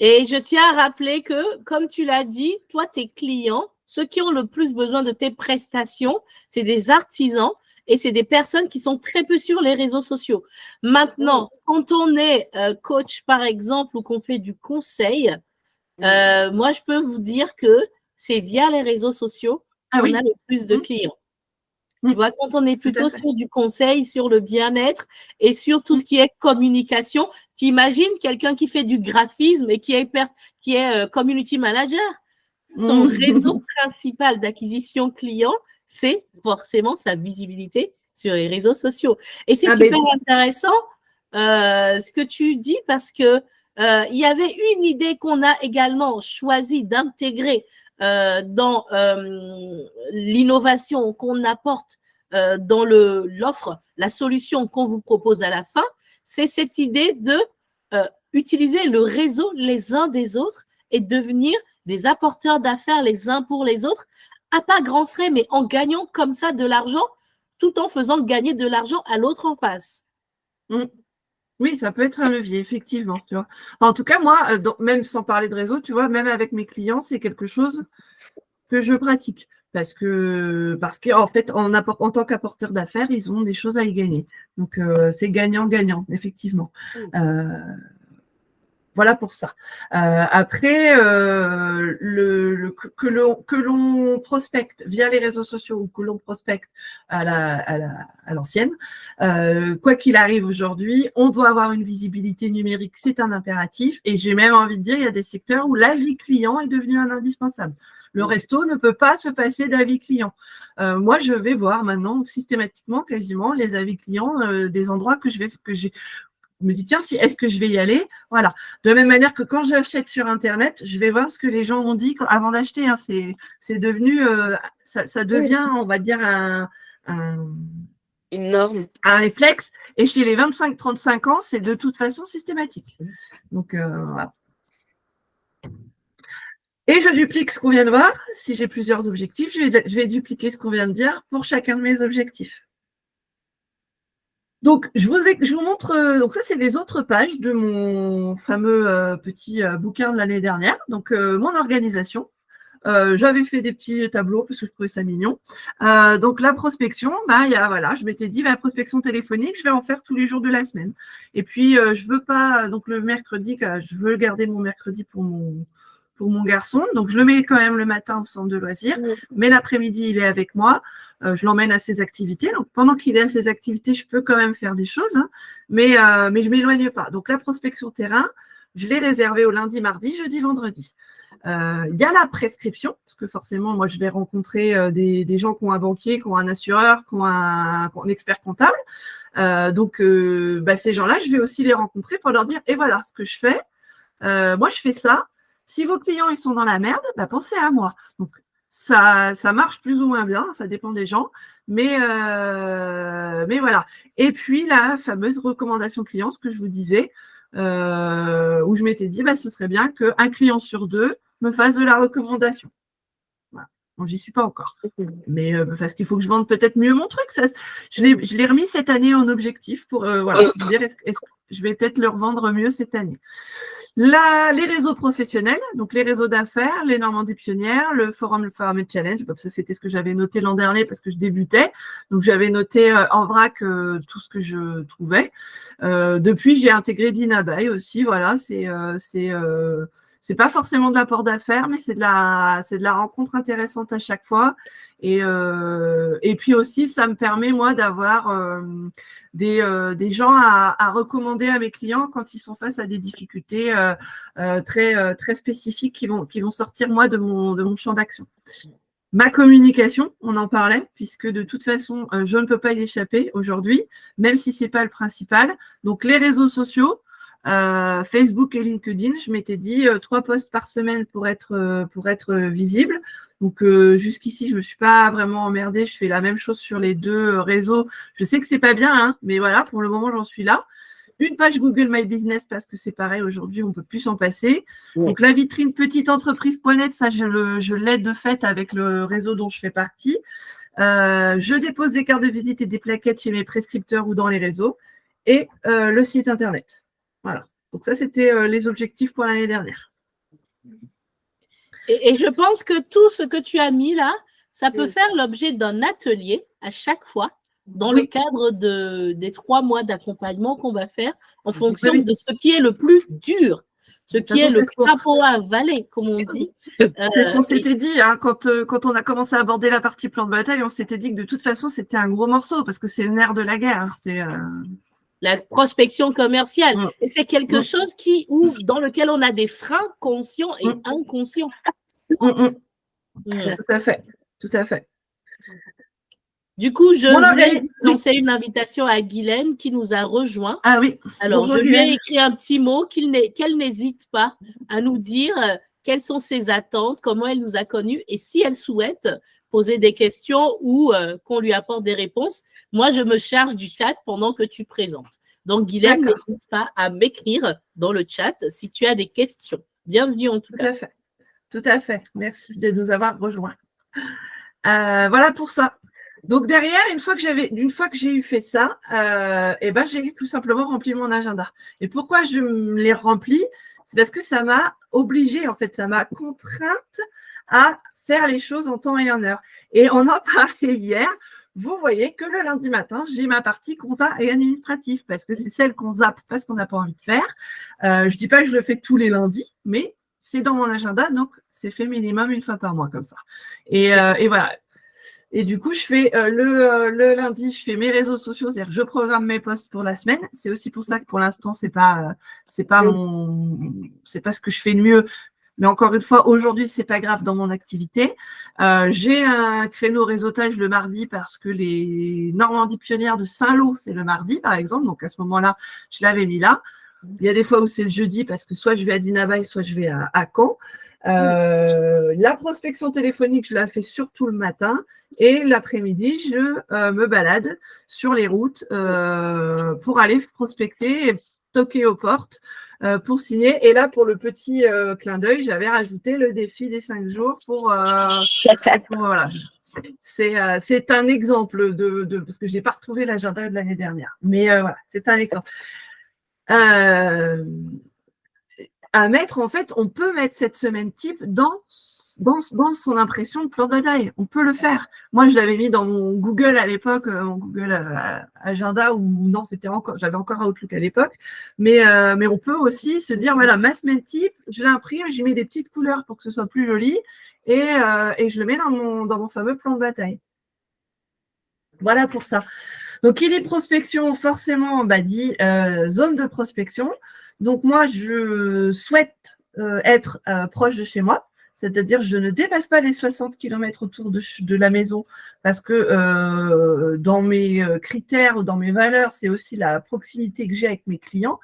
Et je tiens à rappeler que, comme tu l'as dit, toi, tes clients, ceux qui ont le plus besoin de tes prestations, c'est des artisans et c'est des personnes qui sont très peu sur les réseaux sociaux. Maintenant, quand on est coach, par exemple, ou qu'on fait du conseil, moi, je peux vous dire que c'est via les réseaux sociaux qu'on a le plus de clients. Tu vois, quand on est plutôt sur du conseil, sur le bien-être et sur tout ce qui est communication, tu imagines quelqu'un qui fait du graphisme et qui est community manager. Son réseau principal d'acquisition client, c'est forcément sa visibilité sur les réseaux sociaux. Et c'est super intéressant ce que tu dis parce que il y avait une idée qu'on a également choisi d'intégrer dans l'innovation qu'on apporte dans l'offre, la solution qu'on vous propose à la fin, c'est cette idée de utiliser le réseau les uns des autres et devenir des apporteurs d'affaires les uns pour les autres, à pas grands frais, mais en gagnant comme ça de l'argent, tout en faisant gagner de l'argent à l'autre en face. Oui, ça peut être un levier, effectivement. Tu vois. En tout cas, moi, même sans parler de réseau, tu vois, même avec mes clients, c'est quelque chose que je pratique. Parce qu'en fait, en tant qu'apporteur d'affaires, ils ont des choses à y gagner. Donc, c'est gagnant-gagnant, effectivement. Voilà pour ça. Après, que l'on prospecte via les réseaux sociaux ou que l'on prospecte à l'ancienne, quoi qu'il arrive aujourd'hui, on doit avoir une visibilité numérique, c'est un impératif. Et j'ai même envie de dire, il y a des secteurs où l'avis client est devenu un indispensable. Le resto ne peut pas se passer d'avis client. Moi, je vais voir maintenant systématiquement, quasiment, les avis clients des endroits que je me dis, tiens, est-ce que je vais y aller? Voilà. De la même manière que quand j'achète sur Internet, je vais voir ce que les gens ont dit avant d'acheter. Hein. C'est devenu, ça devient, on va dire, une norme. Un réflexe. Et chez les 25-35 ans, c'est de toute façon systématique. Donc, voilà. Et je duplique ce qu'on vient de voir. Si j'ai plusieurs objectifs, je vais dupliquer ce qu'on vient de dire pour chacun de mes objectifs. Donc, je vous montre, donc ça, c'est les autres pages de mon fameux petit bouquin de l'année dernière. Donc, mon organisation. J'avais fait des petits tableaux parce que je trouvais ça mignon. Donc, la prospection, voilà, je m'étais dit, la prospection téléphonique, je vais en faire tous les jours de la semaine. Et puis, je veux pas, donc le mercredi, je veux garder mon mercredi pour mon garçon. Donc, je le mets quand même le matin au centre de loisirs. Mais l'après-midi, il est avec moi. Je l'emmène à ses activités. Donc, pendant qu'il est à ses activités, je peux quand même faire des choses. Hein, mais je ne m'éloigne pas. Donc, la prospection terrain, je l'ai réservée au lundi, mardi, jeudi, vendredi. Il y a la prescription, parce que forcément, moi, je vais rencontrer des gens qui ont un banquier, qui ont un assureur, qui ont un expert comptable. Donc, ces gens-là, je vais aussi les rencontrer pour leur dire, et voilà ce que je fais. Moi, je fais ça. Si vos clients ils sont dans la merde, pensez à moi. Donc, ça marche plus ou moins bien, ça dépend des gens. Mais voilà. Et puis, la fameuse recommandation client, ce que je vous disais, où je m'étais dit, ce serait bien qu'un client sur 2 me fasse de la recommandation. Voilà. Bon, j'y suis pas encore. Mais parce qu'il faut que je vende peut-être mieux mon truc. Ça, je l'ai remis cette année en objectif pour voilà, dire je vais peut-être le revendre mieux cette année. Les réseaux professionnels, donc les réseaux d'affaires, les Normandies Pionnières, le Forum Challenge. Bon, ça, c'était ce que j'avais noté l'an dernier parce que je débutais. Donc, j'avais noté en vrac tout ce que je trouvais. Depuis, j'ai intégré Dinabai aussi. Voilà, c'est pas forcément de l'apport d'affaires, mais c'est de la rencontre intéressante à chaque fois. Et puis aussi, ça me permet, moi, d'avoir des gens à recommander à mes clients quand ils sont face à des difficultés très spécifiques qui vont sortir, moi, de mon champ d'action. Ma communication, on en parlait, puisque de toute façon, je ne peux pas y échapper aujourd'hui, même si ce n'est pas le principal. Donc, les réseaux sociaux, Facebook et LinkedIn, je m'étais dit 3 posts par semaine pour être visible. Donc, jusqu'ici, je ne me suis pas vraiment emmerdée. Je fais la même chose sur les 2 réseaux. Je sais que c'est pas bien, hein, mais voilà, pour le moment, j'en suis là. Une page Google My Business parce que c'est pareil, aujourd'hui, on ne peut plus s'en passer. Ouais. Donc, la vitrine petiteentreprise.net, ça, je l'aide de fait avec le réseau dont je fais partie. Je dépose des cartes de visite et des plaquettes chez mes prescripteurs ou dans les réseaux. Et le site Internet. Voilà. Donc, ça, c'était les objectifs pour l'année dernière. Et je pense que tout ce que tu as mis là, ça peut faire l'objet d'un atelier à chaque fois dans le cadre des 3 mois d'accompagnement qu'on va faire en fonction de ce qui est le plus dur, ce qui est le crapaud à avaler, comme on dit. C'est ce qu'on s'était dit hein, quand on a commencé à aborder la partie plan de bataille, on s'était dit que de toute façon, c'était un gros morceau parce que c'est le nerf de la guerre. C'est la prospection commerciale. Et c'est quelque chose dans lequel on a des freins conscients et inconscients. Tout à fait. Tout à fait. Du coup, je voulais lancer une invitation à Guylaine qui nous a rejoint. Ah oui. Alors, bonjour, je lui ai écrit un petit mot qu'elle n'hésite pas à nous dire quelles sont ses attentes, comment elle nous a connus et si elle souhaite poser des questions ou qu'on lui apporte des réponses. Moi, je me charge du chat pendant que tu présentes. Donc, Guylaine, n'hésite pas à m'écrire dans le chat si tu as des questions. Bienvenue en tout cas. Tout à fait. Tout à fait. Merci de nous avoir rejoints. Voilà pour ça. Donc derrière, une fois que j'ai eu fait ça, j'ai tout simplement rempli mon agenda. Et pourquoi je me l'ai rempli? C'est parce que ça m'a obligée, en fait, ça m'a contrainte à faire les choses en temps et en heure. Et on en parlait hier. Vous voyez que le lundi matin, j'ai ma partie compta et administratif parce que c'est celle qu'on zappe parce qu'on n'a pas envie de faire. Je ne dis pas que je le fais tous les lundis, mais c'est dans mon agenda, donc c'est fait minimum 1 fois par mois comme ça. Et voilà. Et du coup, je fais le lundi, je fais mes réseaux sociaux, c'est-à-dire je programme mes posts pour la semaine. C'est aussi pour ça que pour l'instant, c'est pas ce que je fais de mieux. Mais encore une fois, aujourd'hui, c'est pas grave dans mon activité. J'ai un créneau réseautage le mardi parce que les Normandies Pionnières de Saint-Lô, c'est le mardi, par exemple. Donc à ce moment-là, je l'avais mis là. Il y a des fois où c'est le jeudi parce que soit je vais à Dinabai, soit je vais à Caen. La prospection téléphonique, je la fais surtout le matin et l'après-midi, je me balade sur les routes pour aller prospecter et toquer aux portes pour signer. Et là, pour le petit clin d'œil, j'avais rajouté le défi des 5 jours pour voilà. C'est un exemple parce que je n'ai pas retrouvé l'agenda de l'année dernière. Mais voilà, c'est un exemple. À mettre, en fait, on peut mettre cette semaine type dans son impression de plan de bataille. On peut le faire. Moi, je l'avais mis dans mon Google à l'époque, mon Google Agenda, ou non, j'avais encore Outlook à l'époque. Mais on peut aussi se dire, voilà, ma semaine type, je l'imprime, j'y mets des petites couleurs pour que ce soit plus joli, et je le mets dans mon fameux plan de bataille. Voilà pour ça. Donc, qui dit prospection, forcément, dit zone de prospection. Donc, moi, je souhaite être proche de chez moi, c'est-à-dire je ne dépasse pas les 60 km autour de la maison parce que dans mes critères ou dans mes valeurs, c'est aussi la proximité que j'ai avec mes clients,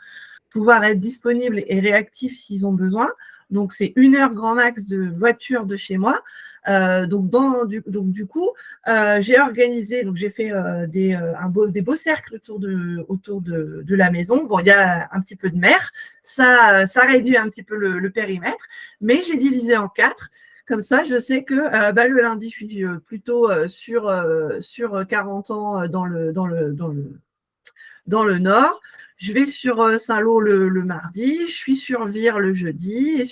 pouvoir être disponible et réactif s'ils ont besoin. Donc, c'est 1 heure grand max de voiture de chez moi. Du coup, j'ai organisé, donc j'ai fait des beaux cercles autour de la maison. Bon, il y a un petit peu de mer, ça réduit un petit peu le périmètre, mais j'ai divisé en 4. Comme ça, je sais que le lundi, je suis plutôt sur 40 ans dans dans le Nord. Je vais sur Saint-Lô le mardi, je suis sur Vire le jeudi et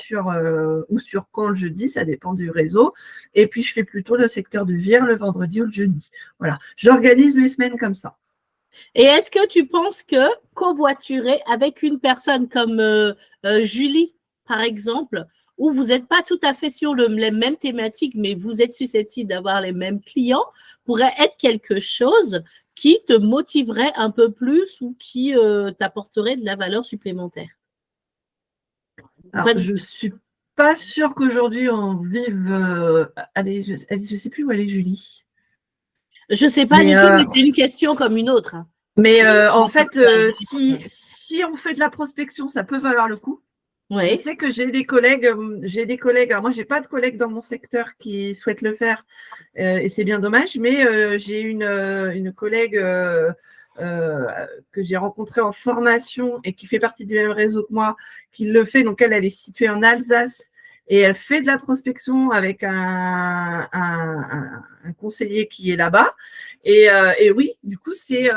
ou sur Caen le jeudi, ça dépend du réseau. Et puis, je fais plutôt le secteur de Vire le vendredi ou le jeudi. Voilà, j'organise mes semaines comme ça. Et est-ce que tu penses que covoiturer avec une personne comme Julie, par exemple, où vous n'êtes pas tout à fait sur les mêmes thématiques, mais vous êtes susceptible d'avoir les mêmes clients, pourrait être quelque chose qui te motiverait un peu plus ou qui t'apporterait de la valeur supplémentaire? Alors, je ne suis pas sûre qu'aujourd'hui on vive… allez, je ne sais plus où elle est, Julie. Je ne sais pas du tout, mais c'est une question comme une autre. Mais en fait, si on fait de la prospection, ça peut valoir le coup. Oui. Je sais que j'ai des collègues, alors moi, je n'ai pas de collègues dans mon secteur qui souhaitent le faire, et c'est bien dommage, mais j'ai une collègue que j'ai rencontrée en formation et qui fait partie du même réseau que moi, qui le fait. Donc, elle est située en Alsace et elle fait de la prospection avec un conseiller qui est là-bas. Et oui, du coup, c'est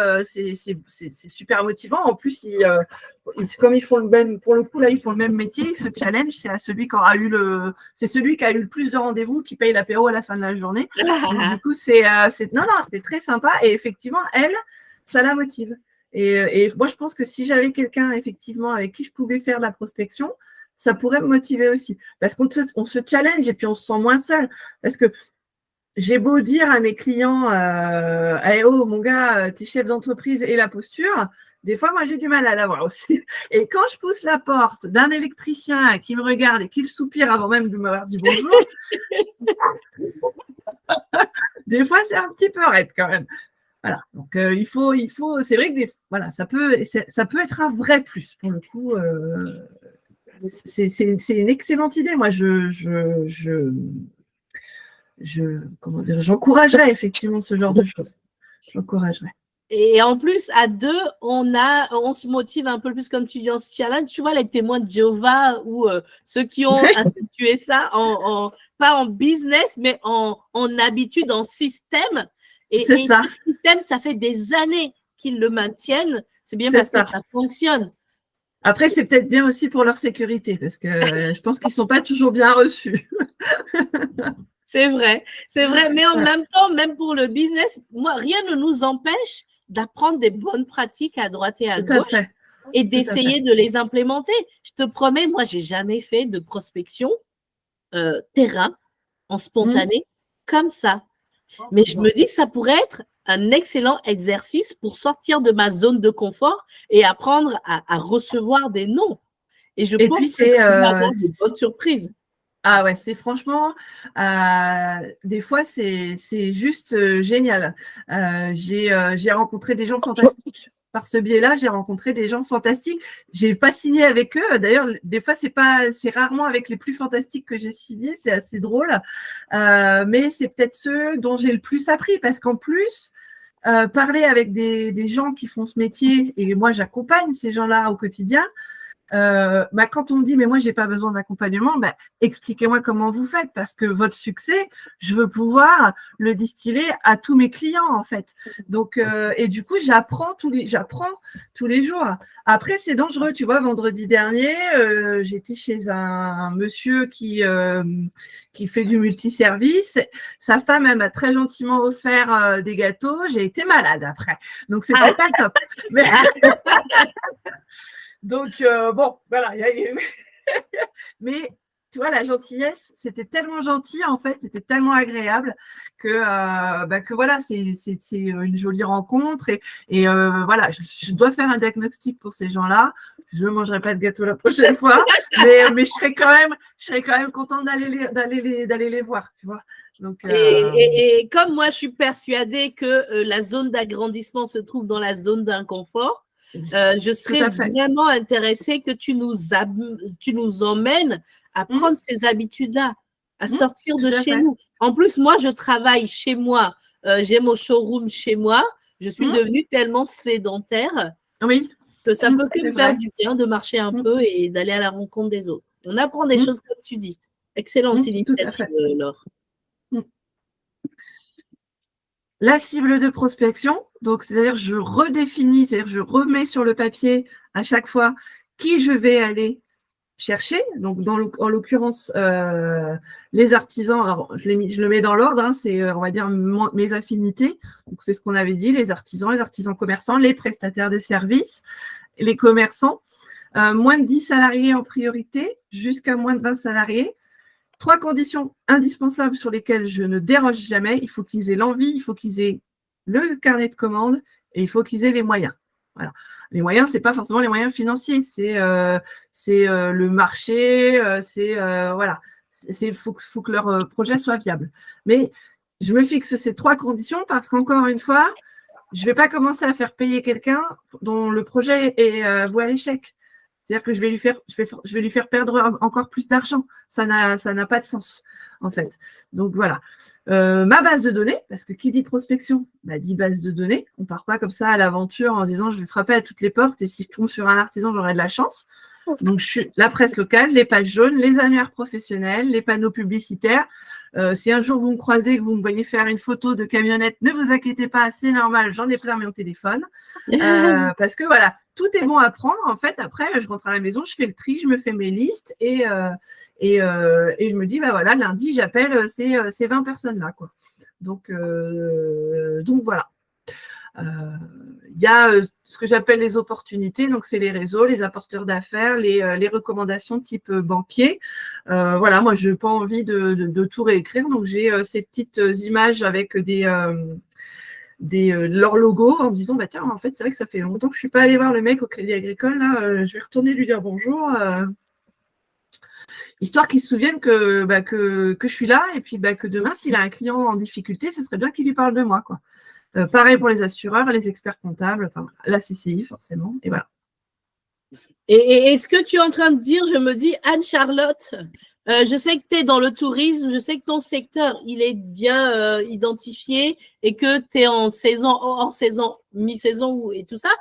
super motivant. En plus, comme ils font le même, pour le coup, là, ils font le même métier, ce challenge, c'est celui qui a eu le plus de rendez-vous qui paye l'apéro à la fin de la journée. Donc, du coup, c'est très sympa. Et effectivement, elle, ça la motive. Et moi, je pense que si j'avais quelqu'un, effectivement, avec qui je pouvais faire de la prospection, ça pourrait me motiver aussi. Parce qu'on se challenge et puis on se sent moins seul. Parce que j'ai beau dire à mes clients, oh mon gars, t'es chef d'entreprise et la posture, des fois, moi, j'ai du mal à l'avoir aussi. Et quand je pousse la porte d'un électricien qui me regarde et qui le soupire avant même de m'avoir dit bonjour, des fois, c'est un petit peu raide quand même. Voilà. Donc, il faut, c'est vrai que ça peut être un vrai plus pour le coup. C'est une excellente idée. Moi, j'encouragerais effectivement ce genre de choses. J'encouragerais. Et en plus, à deux, on se motive un peu plus, comme tu dis, en ce challenge. Tu vois, les témoins de Jéhovah ou ceux qui ont institué ça, pas en business, mais en habitude, en système. Et ce système, ça fait des années qu'ils le maintiennent. C'est bien parce que ça fonctionne. Après, c'est peut-être bien aussi pour leur sécurité, parce que je pense qu'ils ne sont pas toujours bien reçus. C'est vrai. Mais en même temps, même pour le business, moi, rien ne nous empêche d'apprendre des bonnes pratiques à droite et à gauche et d'essayer de les implémenter. Je te promets, moi, je n'ai jamais fait de prospection terrain en spontané comme ça. Mais je me dis que ça pourrait être un excellent exercice pour sortir de ma zone de confort et apprendre à recevoir des noms. Et je pense que ça va avoir de bonnes surprises. Ah ouais, c'est franchement, des fois, c'est juste génial. J'ai rencontré des gens fantastiques. Par ce biais-là, j'ai rencontré des gens fantastiques. Je n'ai pas signé avec eux. D'ailleurs, des fois, c'est rarement avec les plus fantastiques que j'ai signé. C'est assez drôle. Mais c'est peut-être ceux dont j'ai le plus appris parce qu'en plus, parler avec des gens qui font ce métier, et moi, j'accompagne ces gens-là au quotidien. Quand on me dit mais moi j'ai pas besoin d'accompagnement, expliquez-moi comment vous faites parce que votre succès, je veux pouvoir le distiller à tous mes clients en fait. Donc et du coup j'apprends tous les jours. Après c'est dangereux, tu vois. Vendredi dernier, j'étais chez un monsieur qui fait du multiservice. Sa femme elle m'a très gentiment offert des gâteaux. J'ai été malade après, donc c'était pas top. Mais donc, bon, voilà. Mais, tu vois, la gentillesse, c'était tellement gentil, en fait, c'était tellement agréable que voilà, c'est une jolie rencontre. Et voilà, je dois faire un diagnostic pour ces gens-là. Je ne mangerai pas de gâteau la prochaine fois, mais je serais quand même contente d'aller les voir, tu vois. Donc, et comme moi, je suis persuadée que la zone d'agrandissement se trouve dans la zone d'inconfort, je serais vraiment intéressée que tu nous emmènes à prendre ces habitudes-là, à sortir de chez nous. En plus, moi, je travaille chez moi. J'ai mon showroom chez moi. Je suis devenue tellement sédentaire que ça peut que me faire du bien de marcher un peu et d'aller à la rencontre des autres. On apprend des choses comme tu dis. Excellente initiative, Laure. la cible de prospection. Donc, c'est-à-dire je redéfinis, c'est-à-dire je remets sur le papier à chaque fois qui je vais aller chercher. Donc, en l'occurrence, les artisans, alors je le mets dans l'ordre, hein, c'est, on va dire, mes affinités. Donc, c'est ce qu'on avait dit, les artisans commerçants, les prestataires de services, les commerçants. Moins de 10 salariés en priorité, jusqu'à moins de 20 salariés. 3 conditions indispensables sur lesquelles je ne déroge jamais. Il faut qu'ils aient l'envie, il faut qu'ils aient le carnet de commandes et il faut qu'ils aient les moyens. Voilà. Les moyens, ce n'est pas forcément les moyens financiers, c'est le marché, voilà. Il faut que leur projet soit viable. Mais je me fixe ces 3 conditions parce qu'encore une fois, je ne vais pas commencer à faire payer quelqu'un dont le projet est voué à l'échec. C'est-à-dire que je vais lui faire perdre encore plus d'argent. Ça n'a pas de sens, en fait. Donc, voilà. Ma base de données, parce que qui dit prospection, dit base de données. On ne part pas comme ça à l'aventure en se disant je vais frapper à toutes les portes et si je tombe sur un artisan, j'aurai de la chance. Donc, je suis la presse locale, les pages jaunes, les annuaires professionnels, les panneaux publicitaires. Si un jour vous me croisez, que vous me voyez faire une photo de camionnette, ne vous inquiétez pas, c'est normal, j'en ai plein mon téléphone. Parce que voilà, tout est bon à prendre. En fait, après, je rentre à la maison, je fais le tri, je me fais mes listes et je me dis, voilà, lundi, j'appelle ces 20 personnes-là, quoi. Donc voilà. Il y a ce que j'appelle les opportunités, donc c'est les réseaux, les apporteurs d'affaires, les recommandations type banquier. Voilà, moi je n'ai pas envie de tout réécrire, donc j'ai ces petites images avec leur logo en me disant tiens, en fait c'est vrai que ça fait longtemps que je ne suis pas allée voir le mec au Crédit Agricole, là, je vais retourner lui dire bonjour. Histoire qu'ils se souviennent que je suis là et puis que demain, s'il a un client en difficulté, ce serait bien qu'il lui parle de moi, quoi. Pareil pour les assureurs, les experts comptables, enfin, la CCI forcément, et voilà. Et ce que tu es en train de dire, je me dis, Anne-Charlotte, je sais que tu es dans le tourisme, je sais que ton secteur, il est bien identifié et que tu es en saison, hors saison, mi-saison et tout ça.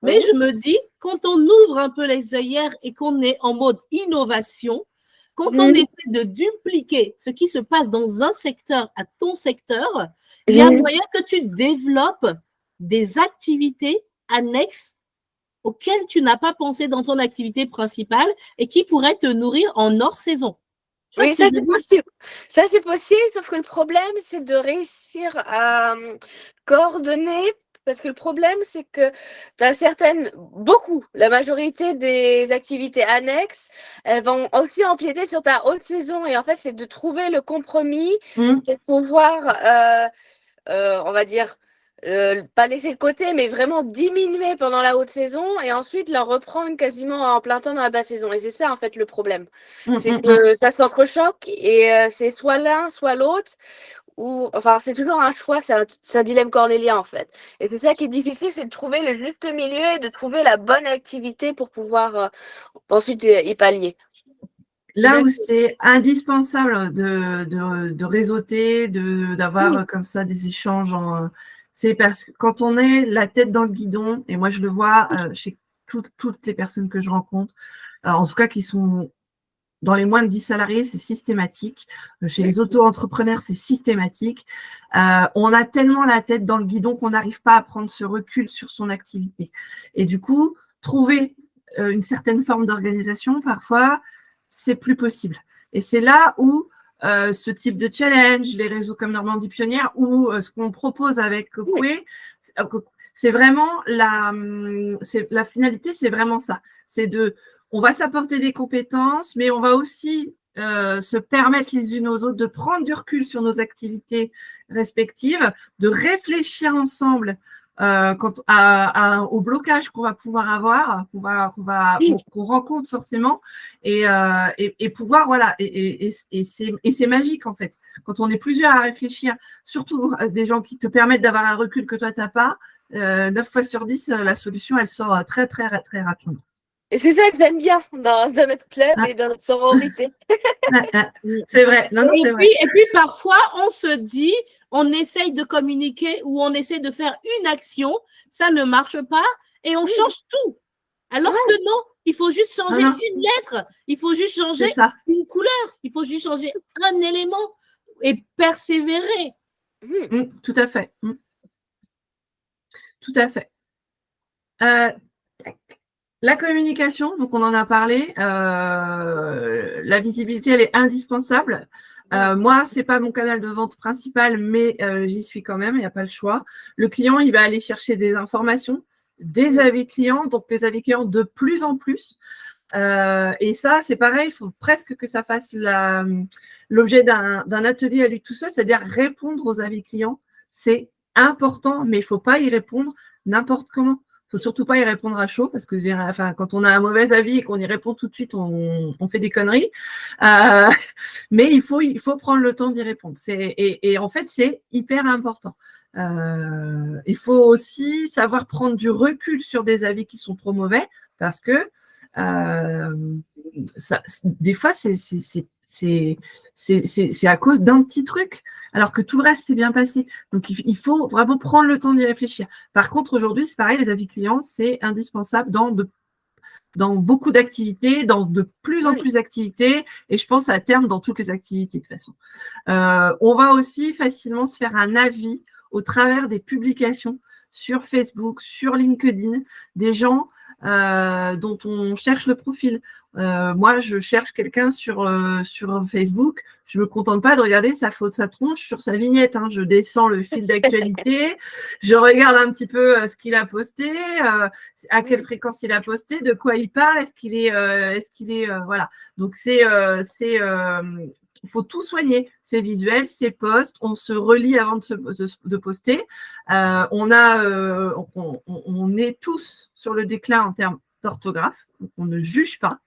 Mais je me dis, quand on ouvre un peu les œillères et qu'on est en mode innovation, quand on essaie de dupliquer ce qui se passe dans un secteur à ton secteur, il y a moyen que tu développes des activités annexes auxquelles tu n'as pas pensé dans ton activité principale et qui pourraient te nourrir en hors saison. Oui, ça c'est possible. Ça c'est possible, sauf que le problème, c'est de réussir à coordonner. Parce que le problème, c'est que tu as la majorité des activités annexes, elles vont aussi empiéter sur ta haute saison. Et en fait, c'est de trouver le compromis pour pouvoir, on va dire, pas laisser de côté, mais vraiment diminuer pendant la haute saison et ensuite la reprendre quasiment en plein temps dans la basse saison. Et c'est ça, en fait, le problème. C'est que ça s'entrechoque et c'est soit l'un, soit l'autre. Enfin, c'est toujours un choix, c'est un dilemme cornélien en fait. Et c'est ça qui est difficile, c'est de trouver le juste milieu et de trouver la bonne activité pour pouvoir ensuite y pallier. Là où c'est indispensable de réseauter, d'avoir comme ça des échanges, c'est parce que quand on est la tête dans le guidon, et moi je le vois chez toutes les personnes que je rencontre, en tout cas qui sont dans les moins de 10 salariés, c'est systématique. Chez les auto-entrepreneurs, c'est systématique. On a tellement la tête dans le guidon qu'on n'arrive pas à prendre ce recul sur son activité. Et du coup, trouver une certaine forme d'organisation, parfois, c'est plus possible. Et c'est là où ce type de challenge, les réseaux comme Normandie Pionnière, ou ce qu'on propose avec Cocoué, c'est vraiment la finalité, c'est vraiment ça. C'est on va s'apporter des compétences, mais on va aussi se permettre les unes aux autres de prendre du recul sur nos activités respectives, de réfléchir ensemble au blocage qu'on va pouvoir avoir, qu'on rencontre forcément, et pouvoir, voilà, et c'est magique en fait. Quand on est plusieurs à réfléchir, surtout des gens qui te permettent d'avoir un recul que toi tu n'as pas, 9 fois sur 10, la solution elle sort très très très rapidement. Et c'est ça que j'aime bien dans notre club et dans notre sororité. C'est vrai. Et puis parfois, on se dit, on essaye de communiquer ou on essaye de faire une action, ça ne marche pas et on change tout. Alors que non, il faut juste changer une lettre, il faut juste changer une couleur, il faut juste changer un élément et persévérer. Tout à fait. Tout à fait. La communication, donc on en a parlé, la visibilité, elle est indispensable. Moi, c'est pas mon canal de vente principal, mais j'y suis quand même, il n'y a pas le choix. Le client, il va aller chercher des informations, des avis clients, donc des avis clients de plus en plus. Et ça, c'est pareil, il faut presque que ça fasse l'objet d'un atelier à lui tout seul, c'est-à-dire répondre aux avis clients. C'est important, mais il ne faut pas y répondre n'importe comment. Il ne faut surtout pas y répondre à chaud, parce que quand on a un mauvais avis et qu'on y répond tout de suite, on fait des conneries. Mais il faut prendre le temps d'y répondre. Et en fait, c'est hyper important. Il faut aussi savoir prendre du recul sur des avis qui sont trop mauvais, parce que des fois, c'est à cause d'un petit truc, alors que tout le reste s'est bien passé. Donc, il faut vraiment prendre le temps d'y réfléchir. Par contre, aujourd'hui, c'est pareil, les avis clients, c'est indispensable dans beaucoup d'activités, dans de plus en plus d'activités, et je pense à terme dans toutes les activités de toute façon. On va aussi facilement se faire un avis au travers des publications sur Facebook, sur LinkedIn, des gens dont on cherche le profil. Moi, je cherche quelqu'un sur Facebook. Je ne me contente pas de regarder sa photo, sa tronche sur sa vignette. Je descends le fil d'actualité. Je regarde un petit peu ce qu'il a posté, à quelle fréquence il a posté, de quoi il parle, est-ce qu'il est voilà. Donc il faut tout soigner, ses visuels, ses posts. On se relit avant de poster. On est tous sur le déclin en termes d'orthographe. On ne juge pas.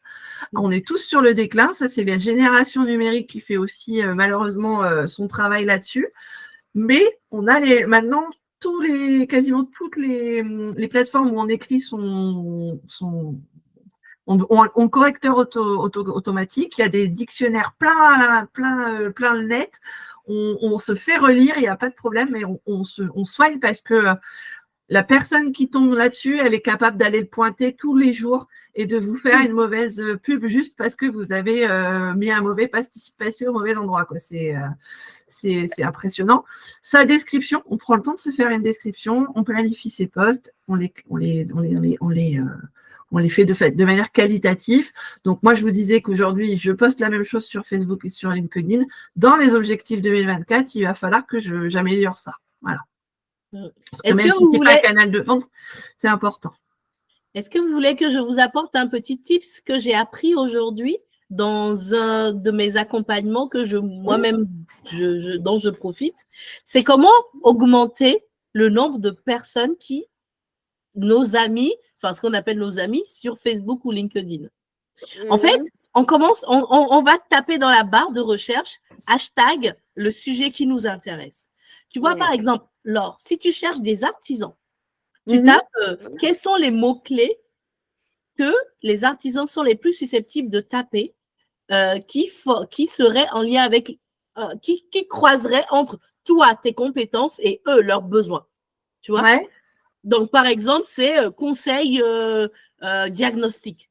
On est tous sur le déclin. Ça, c'est la génération numérique qui fait aussi malheureusement son travail là-dessus. Mais on a maintenant quasiment toutes les plateformes où on écrit ont correcteur automatique. Il y a des dictionnaires plein le net. On se fait relire, il n'y a pas de problème, mais on soigne parce que la personne qui tombe là-dessus, elle est capable d'aller le pointer tous les jours et de vous faire une mauvaise pub juste parce que vous avez mis un mauvais participation au mauvais endroit, quoi. C'est impressionnant. Sa description, on prend le temps de se faire une description, on planifie ses posts, on les fait de manière qualitative. Donc, moi, je vous disais qu'aujourd'hui, je poste la même chose sur Facebook et sur LinkedIn. Dans les objectifs 2024, il va falloir que j'améliore ça. Voilà. Parce que même si ce n'est pas un canal de vente, c'est important. Est-ce que vous voulez que je vous apporte un petit tips que j'ai appris aujourd'hui dans un de mes accompagnements que moi-même dont je profite? C'est comment augmenter le nombre de personnes nos amis, enfin ce qu'on appelle nos amis, sur Facebook ou LinkedIn. En fait, on va taper dans la barre de recherche hashtag le sujet qui nous intéresse. Tu vois, par exemple, Laure, si tu cherches des artisans, tu tapes quels sont les mots-clés que les artisans sont les plus susceptibles de taper qui seraient en lien avec, qui croiseraient entre toi, tes compétences et eux, leurs besoins. Tu vois? Ouais. Donc, par exemple, c'est conseil diagnostic.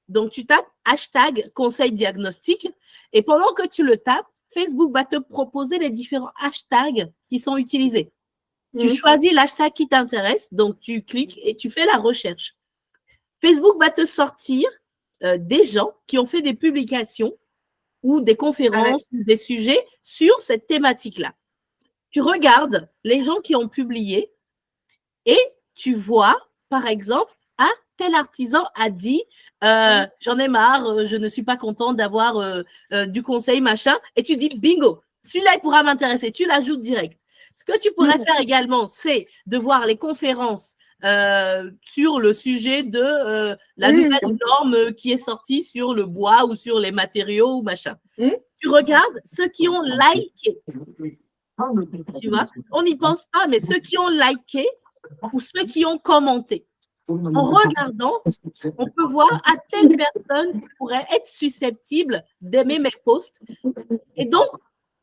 Donc, tu tapes hashtag conseil diagnostic et pendant que tu le tapes, Facebook va te proposer les différents hashtags qui sont utilisés. Tu choisis l'hashtag qui t'intéresse, donc tu cliques et tu fais la recherche. Facebook va te sortir des gens qui ont fait des publications ou des conférences, des sujets sur cette thématique-là. Tu regardes les gens qui ont publié et tu vois, par exemple, tel artisan a dit j'en ai marre, je ne suis pas contente d'avoir du conseil, machin. Et tu dis bingo, celui-là, il pourra m'intéresser. Tu l'ajoutes direct. Ce que tu pourrais faire également, c'est de voir les conférences sur le sujet de la nouvelle norme qui est sortie sur le bois ou sur les matériaux ou machin. Tu regardes ceux qui ont liké. Tu vois, on n'y pense pas, mais ceux qui ont liké ou ceux qui ont commenté. En regardant, on peut voir à telle personne qui pourrait être susceptible d'aimer mes posts. Et donc,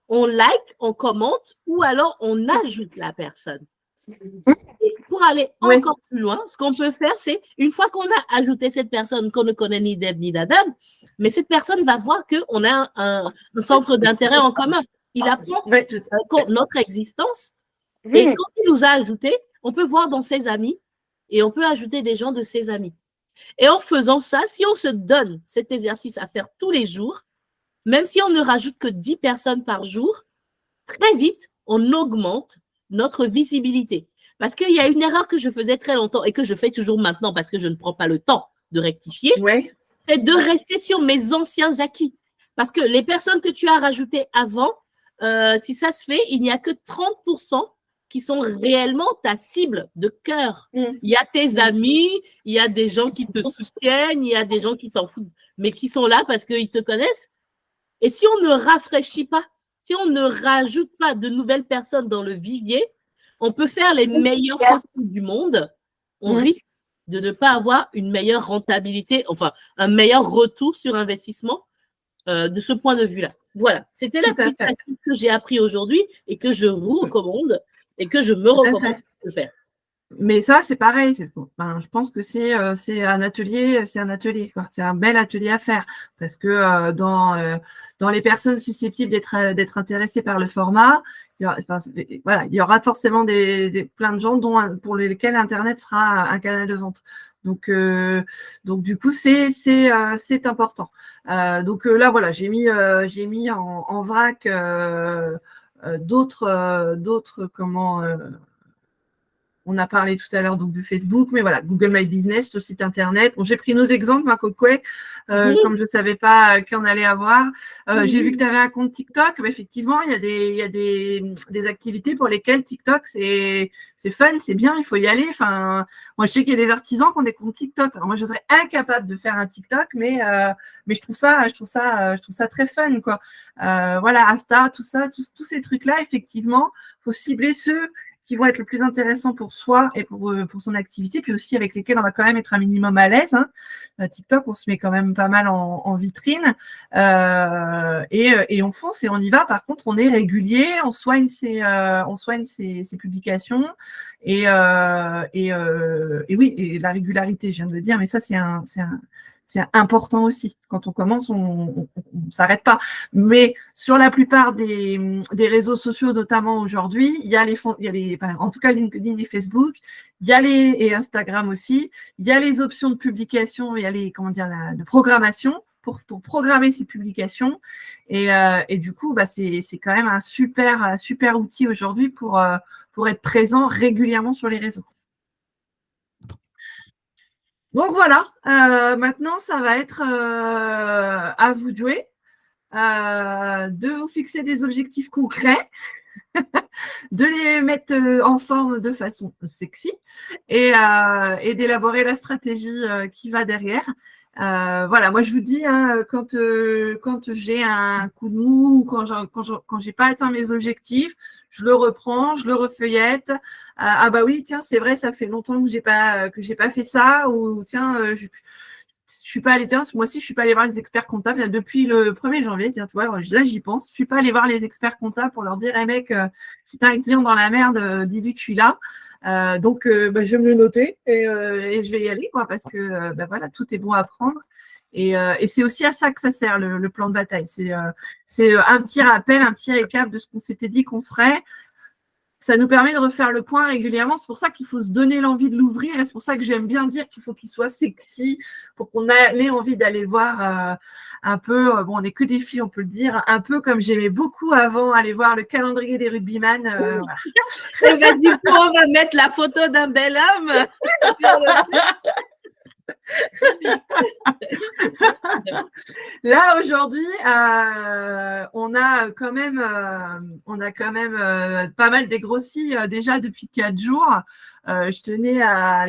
on like, on commente ou alors on ajoute la personne. Et pour aller encore plus loin, ce qu'on peut faire, c'est une fois qu'on a ajouté cette personne qu'on ne connaît ni d'Ève ni d'Adam, mais cette personne va voir qu'on a un centre d'intérêt en commun. Il apprend Oui, notre existence. Et quand il nous a ajoutés, on peut voir dans ses amis et on peut ajouter des gens de ses amis. Et en faisant ça, si on se donne cet exercice à faire tous les jours, même si on ne rajoute que 10 personnes par jour, très vite, on augmente notre visibilité. Parce qu'il y a une erreur que je faisais très longtemps et que je fais toujours maintenant parce que je ne prends pas le temps de rectifier, c'est de rester sur mes anciens acquis. Parce que les personnes que tu as rajoutées avant, si ça se fait, il n'y a que 30% qui sont réellement ta cible de cœur. Il y a tes amis, il y a des gens qui te soutiennent, il y a des gens qui s'en foutent, mais qui sont là parce qu'ils te connaissent. Et si on ne rafraîchit pas, si on ne rajoute pas de nouvelles personnes dans le vivier, on peut faire les meilleurs costumes du monde. On risque de ne pas avoir une meilleure rentabilité, enfin, un meilleur retour sur investissement de ce point de vue-là. Voilà, c'était la petite astuce que j'ai appris aujourd'hui et que je vous recommande et que je me recommande de faire. Mais ça, c'est pareil. Je pense que c'est un atelier, quoi. C'est un bel atelier à faire parce que dans les personnes susceptibles d'être intéressées par le format, il y aura forcément plein de gens pour lesquels Internet sera un canal de vente. Donc du coup, c'est important. Là, voilà, j'ai mis en vrac d'autres on a parlé tout à l'heure donc de Facebook, mais voilà, Google My Business, le site internet. Bon, j'ai pris nos exemples, Coco, comme je ne savais pas qu'on allait avoir. J'ai vu que tu avais un compte TikTok. Mais effectivement, il y a des activités pour lesquelles TikTok, c'est fun, c'est bien, il faut y aller. Enfin, moi, je sais qu'il y a des artisans qui ont des comptes TikTok. Alors, moi, je serais incapable de faire un TikTok, mais je trouve ça très fun, quoi. Voilà, Insta, tout ça, tous ces trucs-là, effectivement, faut cibler ceux qui vont être le plus intéressants pour soi et pour son activité, puis aussi avec lesquels on va quand même être un minimum à l'aise. TikTok, on se met quand même pas mal en vitrine et on fonce et on y va. Par contre, on est régulier, on soigne ses publications et oui, et la régularité, je viens de le dire, mais ça c'est important aussi. Quand on commence, on s'arrête pas. Mais sur la plupart des réseaux sociaux, notamment aujourd'hui, il y a en tout cas LinkedIn et Facebook, il y a et Instagram aussi, il y a les options de publication, il y a de programmation pour programmer ces publications. Et du coup, c'est quand même un super outil aujourd'hui pour être présent régulièrement sur les réseaux. Donc voilà, maintenant ça va être à vous de jouer, de vous fixer des objectifs concrets, de les mettre en forme de façon sexy et d'élaborer la stratégie qui va derrière. Voilà, moi je vous dis, quand j'ai un coup de mou ou quand j'ai pas atteint mes objectifs, je le reprends, je le refeuillette. Ah bah oui, tiens, c'est vrai, ça fait longtemps que j'ai pas fait ça, ou tiens, je suis pas allée, ce mois-ci, je suis pas allée voir les experts comptables depuis le 1er janvier. Tiens, tu vois, là j'y pense. Je suis pas allée voir les experts comptables pour leur dire, hey mec, si t'as un client dans la merde, dis-lui que je suis là. Donc, je vais me le noter et je vais y aller, quoi, parce que voilà, tout est bon à prendre. Et c'est aussi à ça que ça sert le plan de bataille. C'est un petit rappel, un petit récap de ce qu'on s'était dit qu'on ferait. Ça nous permet de refaire le point régulièrement. C'est pour ça qu'il faut se donner l'envie de l'ouvrir. Et c'est pour ça que j'aime bien dire qu'il faut qu'il soit sexy pour qu'on ait envie d'aller voir un peu, bon, on n'est que des filles, on peut le dire, un peu comme j'aimais beaucoup avant aller voir le calendrier des rugbyman. Voilà. Du coup, on va mettre la photo d'un bel homme sur le... Là aujourd'hui, on a quand même pas mal dégrossi déjà depuis 4 jours. Je tenais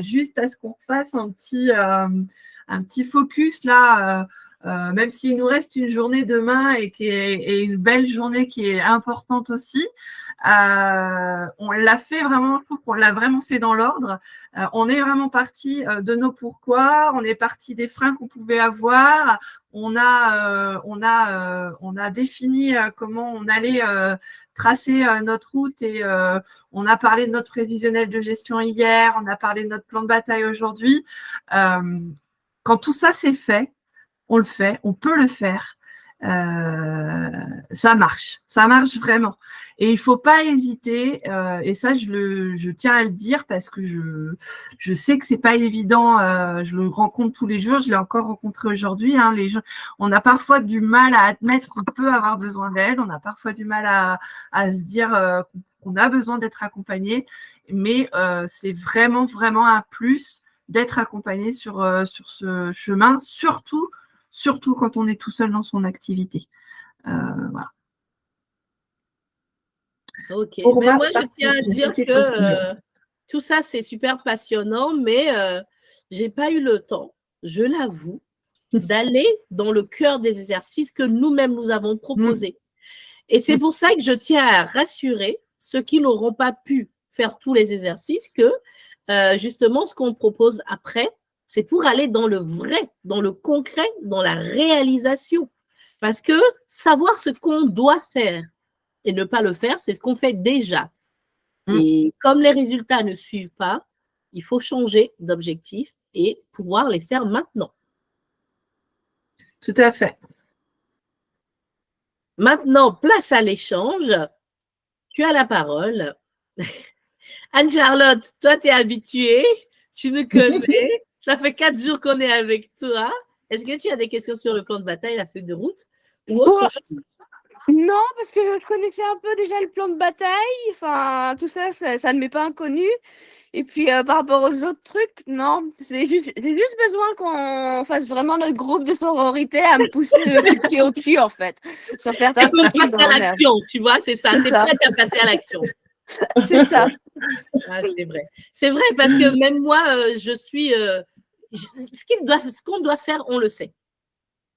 juste à ce qu'on fasse un petit focus là, même s'il nous reste une journée demain et une belle journée qui est importante aussi. On l'a fait vraiment, je trouve qu'on l'a vraiment fait dans l'ordre. On est vraiment parti de nos pourquoi, on est parti des freins qu'on pouvait avoir, on a défini comment on allait tracer notre route et on a parlé de notre prévisionnel de gestion hier, on a parlé de notre plan de bataille aujourd'hui. Quand tout ça c'est fait, on le fait, on peut le faire. ça marche vraiment. Et il faut pas hésiter, et ça je tiens à le dire parce que je sais que c'est pas évident, je le rencontre tous les jours, je l'ai encore rencontré aujourd'hui, hein, les gens, on a parfois du mal à admettre qu'on peut avoir besoin d'aide, on a parfois du mal à se dire qu'on a besoin d'être accompagné, mais c'est vraiment un plus d'être accompagné sur ce chemin, surtout quand on est tout seul dans son activité. Voilà. Ok, mais moi je tiens à dire que tout ça c'est super passionnant, mais j'ai pas eu le temps, je l'avoue, d'aller dans le cœur des exercices que nous-mêmes nous avons proposés. Et c'est pour ça que je tiens à rassurer ceux qui n'auront pas pu faire tous les exercices que justement ce qu'on propose après, c'est pour aller dans le vrai, dans le concret, dans la réalisation. Parce que savoir ce qu'on doit faire et ne pas le faire, c'est ce qu'on fait déjà. Et comme les résultats ne suivent pas, il faut changer d'objectif et pouvoir les faire maintenant. Tout à fait. Maintenant, place à l'échange. Tu as la parole. Anne-Charlotte, toi, tu es habituée, tu nous connais. Ça fait 4 jours qu'on est avec toi. Est-ce que tu as des questions sur le plan de bataille, la feuille de route ou autre chose? Non, parce que je connaissais un peu déjà le plan de bataille. Enfin, tout ça, ça ne m'est pas inconnu. Et puis, par rapport aux autres trucs, non. J'ai juste besoin qu'on fasse vraiment notre groupe de sororité à me pousser le pied au cul, en fait. Sur certains trucs. Et qu'on passe à l'action, tu vois, c'est ça. Tu es prête à passer à l'action. C'est ça. Ah, c'est vrai. C'est vrai, parce que même moi, je suis… ce qu'on doit faire, on le sait.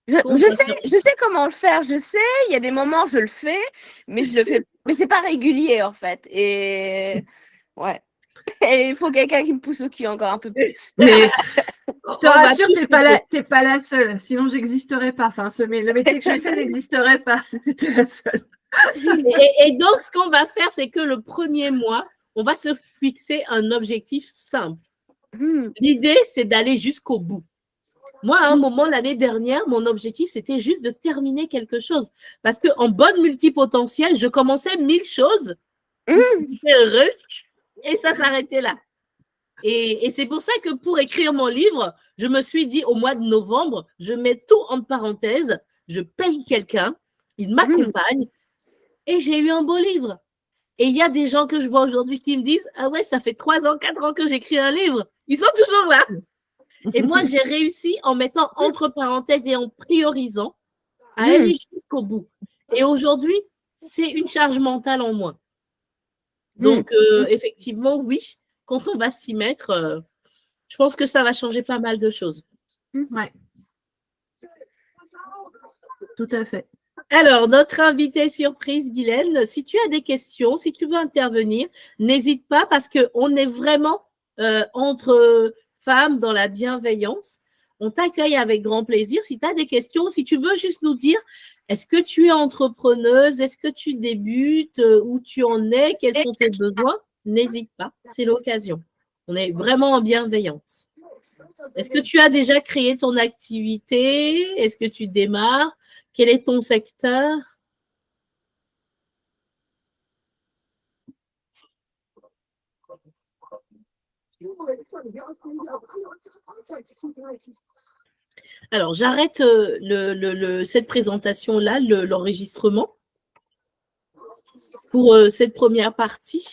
Je sais comment le faire, je sais, il y a des moments je le fais, mais je le fais, mais c'est pas régulier en fait. Et ouais. Et il faut quelqu'un qui me pousse au cul encore un peu plus. Mais je te rassure, t'es pas la seule, sinon j'existerais pas. Enfin, le métier que je fais n'existerait pas si t'étais la seule. Et donc, ce qu'on va faire, c'est que le premier mois, on va se fixer un objectif simple. L'idée, c'est d'aller jusqu'au bout. Moi, à un moment, l'année dernière, mon objectif, c'était juste de terminer quelque chose. Parce qu'en bonne multipotentielle, je commençais 1000 choses. J'étais heureuse et ça s'arrêtait là. Et c'est pour ça que pour écrire mon livre, je me suis dit au mois de novembre, je mets tout entre parenthèses, je paye quelqu'un, il m'accompagne et j'ai eu un beau livre. Et il y a des gens que je vois aujourd'hui qui me disent « Ah ouais, ça fait 3 ans, 4 ans que j'écris un livre. » Ils sont toujours là. Et moi, j'ai réussi en mettant entre parenthèses et en priorisant à aller jusqu'au bout. Et aujourd'hui, c'est une charge mentale en moins. Donc, effectivement, oui, quand on va s'y mettre, je pense que ça va changer pas mal de choses. Ouais. Tout à fait. Alors, notre invitée surprise, Guylaine, si tu as des questions, si tu veux intervenir, n'hésite pas parce qu'on est vraiment entre femmes dans la bienveillance. On t'accueille avec grand plaisir. Si tu as des questions, si tu veux juste nous dire, est-ce que tu es entrepreneuse, est-ce que tu débutes, où tu en es, quels sont tes besoins, n'hésite pas, c'est l'occasion. On est vraiment en bienveillance. Est-ce que tu as déjà créé ton activité? Est-ce que tu démarres? Quel est ton secteur? Alors, j'arrête cette présentation-là, l'enregistrement, pour cette première partie.